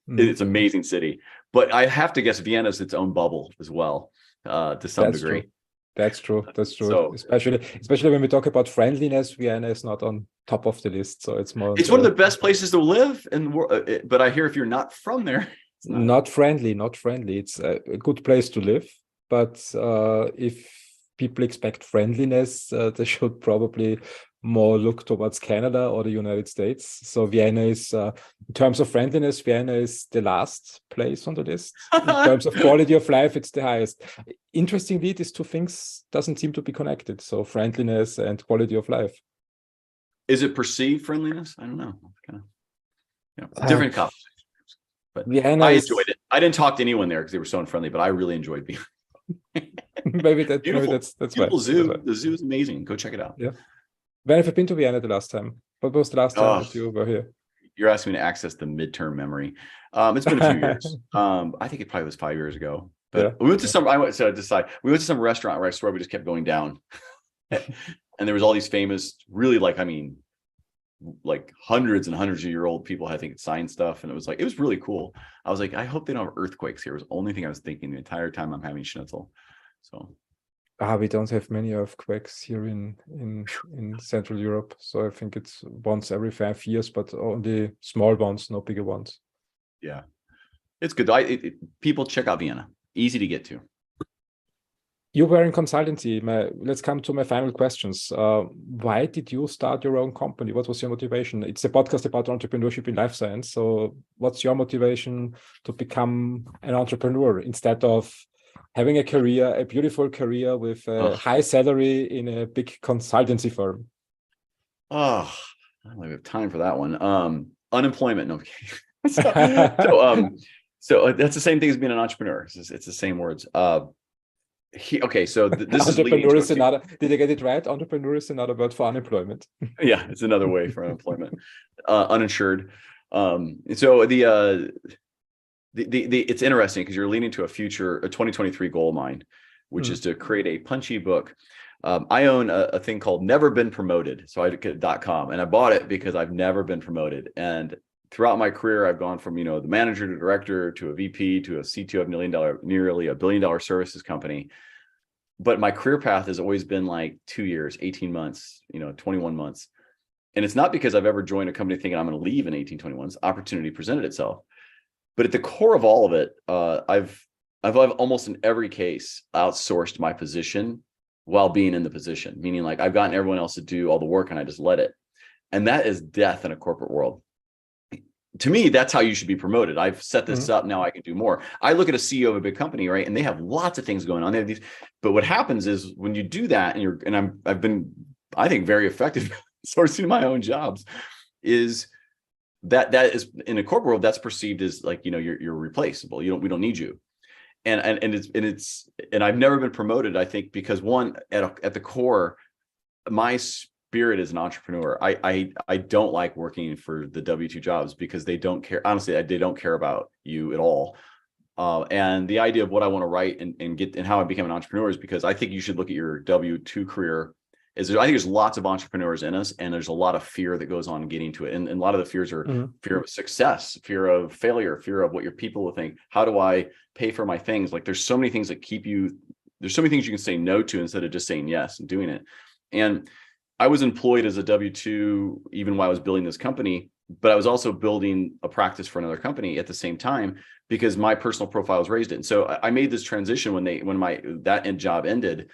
It's an amazing city, but I have to guess Vienna's its own bubble as well, to some degree. True. That's true. That's true. So, especially when we talk about friendliness, Vienna is not on top of the list. So it's more. It's one of the best places to live, but I hear if you're not from there, it's not friendly. Not friendly. It's a good place to live, but if people expect friendliness, they should probably more look towards Canada or the United States. So Vienna is, in terms of friendliness, Vienna is the last place on the list. In terms of quality of life, it's the highest. Interestingly, these two things doesn't seem to be connected. So friendliness and quality of life. Is it perceived friendliness? I don't know. Kind of, different conversations. But Vienna I enjoyed it. I didn't talk to anyone there because they were so unfriendly, but I really enjoyed being. maybe that's beautiful zoo. The zoo is amazing. Go check it out. Yeah. When have you been to Vienna the last time? What was the last time that you were here? You're asking me to access the midterm memory. It's been a few years. I think it probably was 5 years ago. But we went to some. We went to some restaurant where I swear we just kept going down, and there was all these famous, really like hundreds and hundreds of year old people. I think signed stuff, and it was really cool. I was like, I hope they don't have earthquakes here. It was the only thing I was thinking the entire time I'm having schnitzel. So. We don't have many earthquakes here in Central Europe, so I think it's once every 5 years, but only small ones, no bigger ones. Yeah, it's good. People check out Vienna. Easy to get to. You were in consultancy. Let's come to my final questions. Why did you start your own company? What was your motivation? It's a podcast about entrepreneurship in life science. So what's your motivation to become an entrepreneur instead of having a beautiful career with a high salary in a big consultancy firm? I don't have time for that one. Unemployment. No. So that's the same thing as being an entrepreneur. It's the same words. So this is leading to another. Did I get it right? Entrepreneur is another word for unemployment. Yeah, it's another way for unemployment. Uninsured. So it's interesting because you're leading to a 2023 goal of mine, which is to create a punchy book. I own a thing called Never Been Promoted. So .com, and I bought it because I've never been promoted. And throughout my career, I've gone from, the manager to director to a VP to a CTO of nearly $1 billion services company. But my career path has always been like 2 years, 18 months, 21 months. And it's not because I've ever joined a company thinking I'm going to leave in 18, 21 months. Opportunity presented itself. But at the core of all of it, I've almost in every case outsourced my position while being in the position, meaning like I've gotten everyone else to do all the work and I just let it. And that is death in a corporate world. To me, that's how you should be promoted. I've set this up. Now I can do more. I look at a CEO of a big company, right? And they have lots of things going on. They have these, but what happens is when you do that I've been, I think, very effective sourcing my own jobs, is that is in a corporate world, that's perceived as like, you're replaceable. We don't need you. And I've never been promoted, I think, because one, at the core, my spirit as an entrepreneur, I don't like working for the W-2 jobs because they don't care. Honestly, they don't care about you at all. And the idea of what I want to write and how I became an entrepreneur is because I think you should look at your W-2 career. I think there's lots of entrepreneurs in us, and there's a lot of fear that goes on getting to it. And a lot of the fears are fear of success, fear of failure, fear of what your people will think. How do I pay for my things? Like there's so many things that keep you, there's so many things you can say no to instead of just saying yes and doing it. And I was employed as a W-2 even while I was building this company, but I was also building a practice for another company at the same time because my personal profile was raised it. And so I made this transition when that job ended.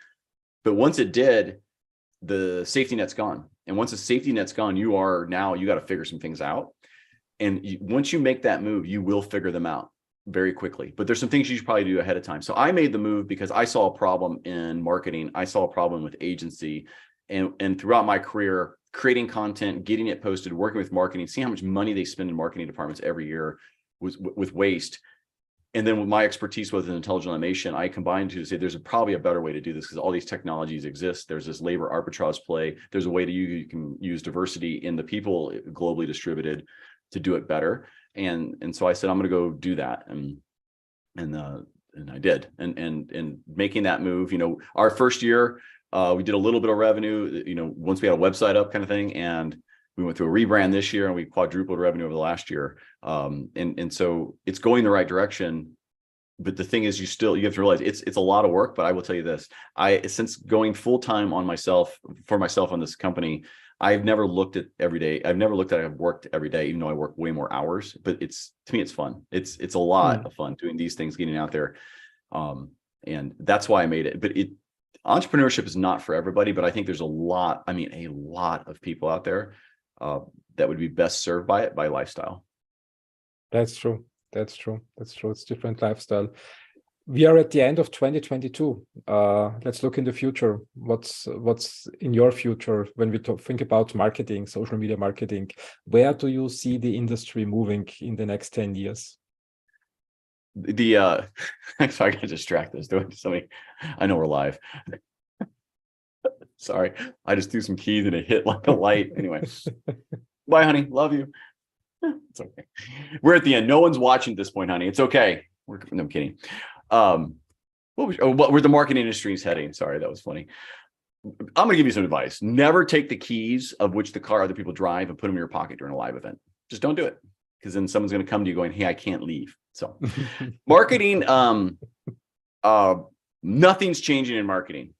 But once it did, the safety net's gone. And once the safety net's gone, you got to figure some things out. And once you make that move, you will figure them out very quickly. But there's some things you should probably do ahead of time. So I made the move because I saw a problem in marketing. I saw a problem with agency. And throughout my career, creating content, getting it posted, working with marketing, seeing how much money they spend in marketing departments every year with waste. And then with my expertise with intelligent automation, I combined to say there's probably a better way to do this because all these technologies exist. There's this labor arbitrage play. There's a way to you can use diversity in the people globally distributed to do it better. And so I said, I'm going to go do that. And I did. And making that move, our first year, we did a little bit of revenue, once we had a website up kind of thing. And we went through a rebrand this year and we quadrupled revenue over the last year. And so it's going the right direction. But the thing is, you have to realize it's a lot of work, but I will tell you this, since going full-time on myself on this company, I've never looked at every day. I've never looked at I've worked every day, even though I work way more hours, but to me, it's fun. It's a lot of fun doing these things, getting out there. And that's why I made it. But entrepreneurship is not for everybody, but I think there's a lot of people out there that would be best served by it, by lifestyle. That's true. It's different lifestyle. We are at the end of 2022. Let's look in the future. What's in your future when we think about marketing, social media marketing? Where do you see the industry moving in the next 10 years? So I got distracted. Something. I know we're live. Sorry, I just threw some keys and it hit like a light. Anyway, bye, honey. Love you. It's okay. We're at the end. No one's watching at this point, honey. It's okay. No, I'm kidding. Where the marketing industry is heading. Sorry, that was funny. I'm gonna give you some advice. Never take the keys of which the car other people drive and put them in your pocket during a live event. Just don't do it, because then someone's gonna come to you going, "Hey, I can't leave." So, marketing. Nothing's changing in marketing.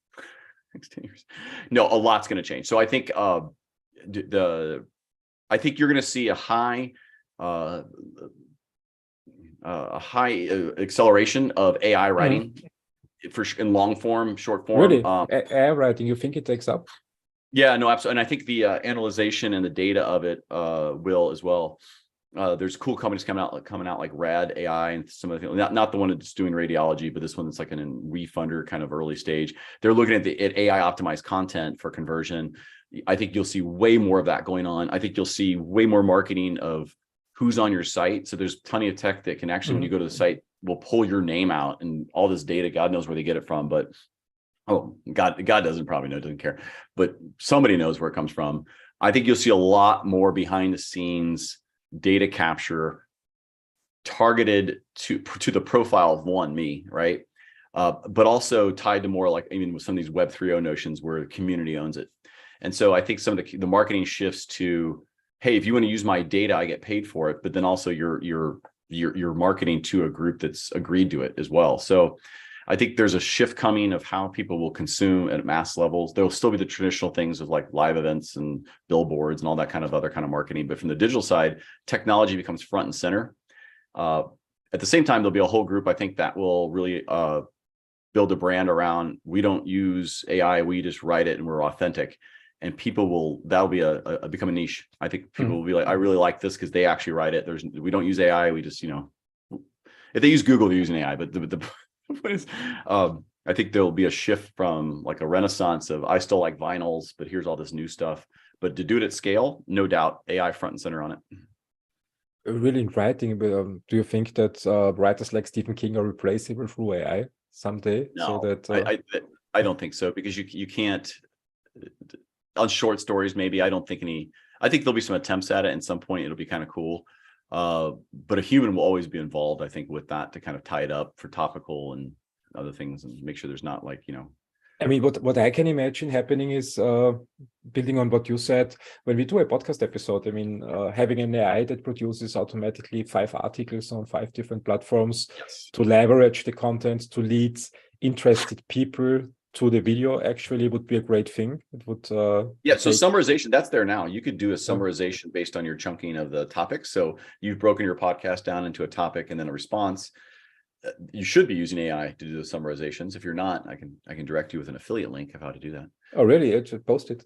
Next 10 years. No, a lot's going to change. So I think I think you're going to see a high acceleration of AI writing in long form, short form. Really, AI writing, you think it takes up? Yeah, no, absolutely. And I think the analyzation and the data of it will as well. There's cool companies coming out like Rad AI and some of the not the one that's doing radiology, but this one that's like an refunder kind of early stage. They're looking at AI optimized content for conversion. I think you'll see way more of that going on. I think you'll see way more marketing of who's on your site. So there's plenty of tech that can actually, when you go to the site, will pull your name out and all this data. God knows where they get it from, but God doesn't probably know, doesn't care, but somebody knows where it comes from. I think you'll see a lot more behind the scenes data capture targeted to the profile of me, right? But also tied to more like even with some of these Web 3.0 notions where the community owns it. And so I think some of the marketing shifts to, hey, if you want to use my data, I get paid for it, but then also you're marketing to a group that's agreed to it as well. So I think there's a shift coming of how people will consume at mass levels. There'll still be the traditional things of like live events and billboards and all that kind of other kind of marketing. But from the digital side, technology becomes front and center. At the same time, there'll be a whole group, I think, that will really build a brand around, we don't use AI, we just write it and we're authentic. And that'll be become a niche. I think people will be like, I really like this because they actually write it. We don't use AI. We just, if they use Google, they're using AI. But I think there'll be a shift from like a renaissance of I still like vinyls, but here's all this new stuff. But to do it at scale, no doubt, AI front and center on it. Really in writing, but do you think that writers like Stephen King are replaceable through AI someday? No, so that I don't think so, because you can't. On short stories, maybe. I think there'll be some attempts at it. And some point it'll be kind of cool. But a human will always be involved, I think, with that to kind of tie it up for topical and other things and make sure there's not like, I mean, what I can imagine happening is building on what you said, when we do a podcast episode, I mean, having an AI that produces automatically 5 articles on 5 different platforms to leverage the content to lead interested people to the video actually would be a great thing. It would so summarization, that's there now. You could do a summarization based on your chunking of the topics. So you've broken your podcast down into a topic and then a response. You should be using AI to do the summarizations. If you're not, I can direct you with an affiliate link of how to do that. Oh, really? I should post it.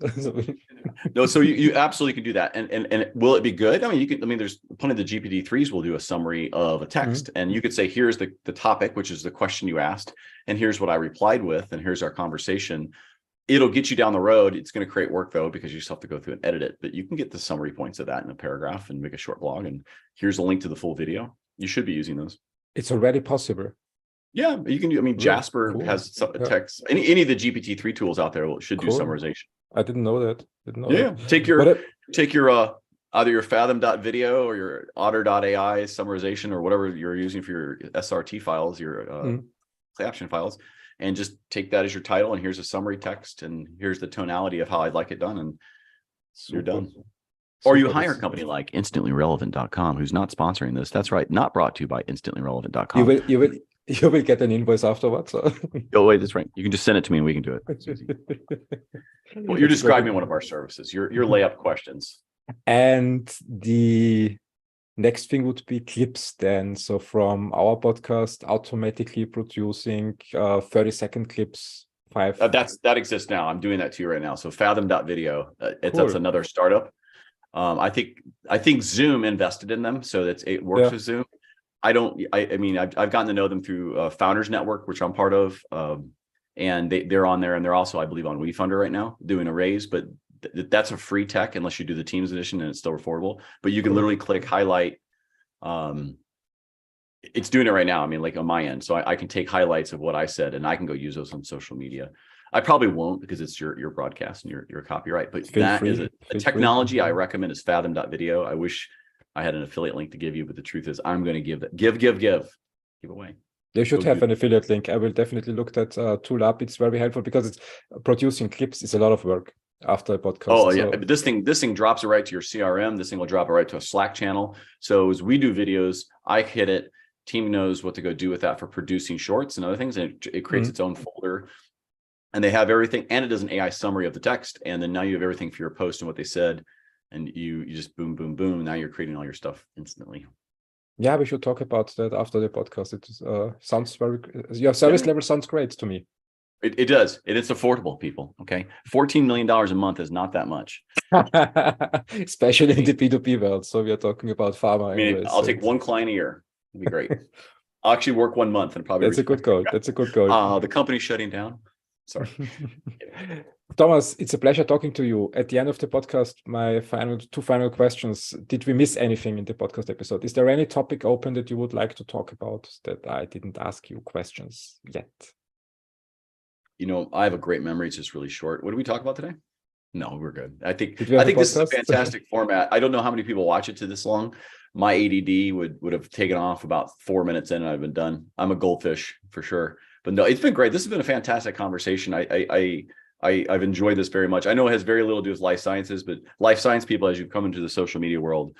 No, so you absolutely can do that. And will it be good? I mean, there's plenty of the GPT-3s will do a summary of a text, and you could say, here's the topic, which is the question you asked, and here's what I replied with, and here's our conversation. It'll get you down the road. It's going to create work though, because you still have to go through and edit it, but you can get the summary points of that in a paragraph and make a short blog. And here's a link to the full video. You should be using those. It's already possible. Yeah, you can do. I mean, Jasper Cool. has some text. Any of the GPT-3 tools out there should do summarization. I didn't know that. Take your either your Fathom.video or your Otter.ai summarization or whatever you're using for your SRT files, your caption files, and just take that as your title. And here's a summary text, and here's the tonality of how I'd like it done, and you're done. Or you hire a company like InstantlyRelevant.com, who's not sponsoring this. That's right, not brought to you by InstantlyRelevant.com. You will get an invoice afterwards. So. Oh wait, that's right. You can just send it to me and we can do it. Well, you're describing one of our services. Your layup questions. And the next thing would be clips then. So from our podcast, automatically producing 30-second clips. That exists now. I'm doing that to you right now. So Fathom.video. That's another startup. I think Zoom invested in them, so it works with Zoom. I mean, I've gotten to know them through Founders Network, which I'm part of, and they're on there, and they're also, I believe, on WeFunder right now doing a raise. But that's a free tech unless you do the Teams edition, and it's still affordable. But you can literally click highlight. It's doing it right now. I mean, like on my end, so I can take highlights of what I said, and I can go use those on social media. I probably won't because it's your broadcast and your copyright. But that is a technology I recommend is Fathom.video. I wish I had an affiliate link to give you, but the truth is I'm going to give away. They should have an affiliate link. I will definitely look that tool up. It's very helpful because it's producing clips is a lot of work after a podcast. Oh yeah, but this thing drops it right to your CRM. This thing will drop it right to a Slack channel. So as we do videos, I hit it. Team knows what to go do with that for producing shorts and other things, and it creates its own folder. And they have everything, and it does an AI summary of the text. And then now you have everything for your post and what they said. And you just boom, boom, boom. Now you're creating all your stuff instantly. Yeah, we should talk about that after the podcast. It sounds very, your service level sounds great to me. It does. It's affordable, people. Okay. $14 million a month is not that much. Especially in the P2P world. So we are talking about pharma. I mean, I'll take one client a year. It'd be great. I'll actually work 1 month and probably. That's a good goal. That's a good goal. The company's shutting down. Sorry. Thomas, it's a pleasure talking to you. At the end of the podcast, my two final questions. Did we miss anything in the podcast episode? Is there any topic open that you would like to talk about that I didn't ask you questions yet? I have a great memory. It's just really short. What did we talk about today? No, we're good. I think this is a fantastic format. I don't know how many people watch it to this long. My ADD would have taken off about 4 minutes in and I've been done. I'm a goldfish for sure. But no, it's been great. This has been a fantastic conversation. I've enjoyed this very much. I know it has very little to do with life sciences, but life science people, as you come into the social media world,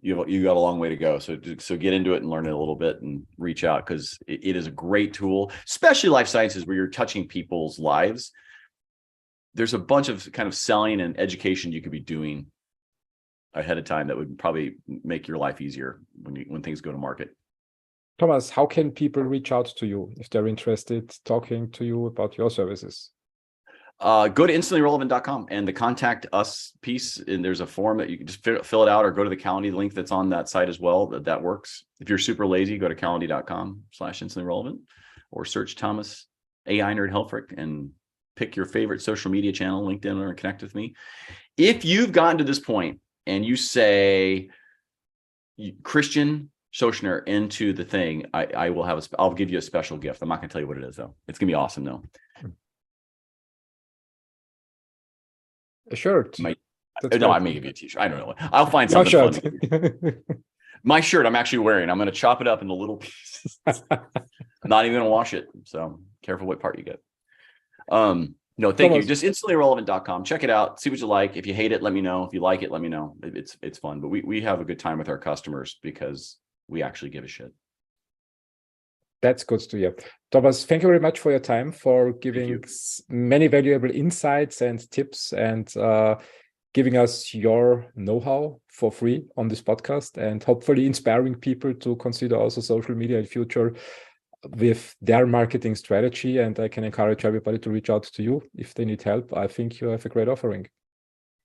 you got a long way to go. So get into it and learn it a little bit and reach out because it is a great tool, especially life sciences where you're touching people's lives. There's a bunch of kind of selling and education you could be doing ahead of time that would probably make your life easier when things go to market. Thomas, how can people reach out to you if they're interested talking to you about your services? Go to InstantlyRelevant.com and the contact us piece, and there's a form that you can just fill it out or go to the Calendly link that's on that site as well. That works. If you're super lazy, go to Calendly.com/InstantlyRelevant or search Thomas AI Nerd Helfrich and pick your favorite social media channel, LinkedIn, or connect with me. If you've gotten to this point and you say Christian Schochner into the thing, I will have I'll give you a special gift. I'm not going to tell you what it is though. It's going to be awesome though. A shirt. No, I may give you a t-shirt. I don't know. I'll find something fun. My shirt I'm actually wearing. I'm going to chop it up into little pieces. I'm not even going to wash it. So careful what part you get. No, thank you. Just InstantlyRelevant.com. Check it out. See what you like. If you hate it, let me know. If you like it, let me know. It's fun. But we have a good time with our customers because we actually give a shit. That's good to hear. Thomas, thank you very much for your time, for giving many valuable insights and tips and giving us your know-how for free on this podcast and hopefully inspiring people to consider also social media in the future with their marketing strategy. And I can encourage everybody to reach out to you if they need help. I think you have a great offering.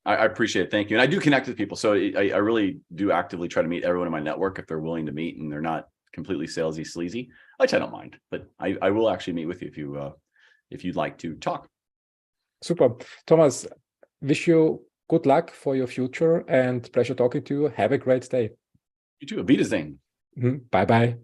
I appreciate it. Thank you. And I do connect with people. So I really do actively try to meet everyone in my network if they're willing to meet and they're not completely salesy, sleazy, which I don't mind, but I will actually meet with you if you'd like to talk. Super. Thomas, wish you good luck for your future and pleasure talking to you. Have a great day. You too. Auf Wiedersehen. Bye-bye.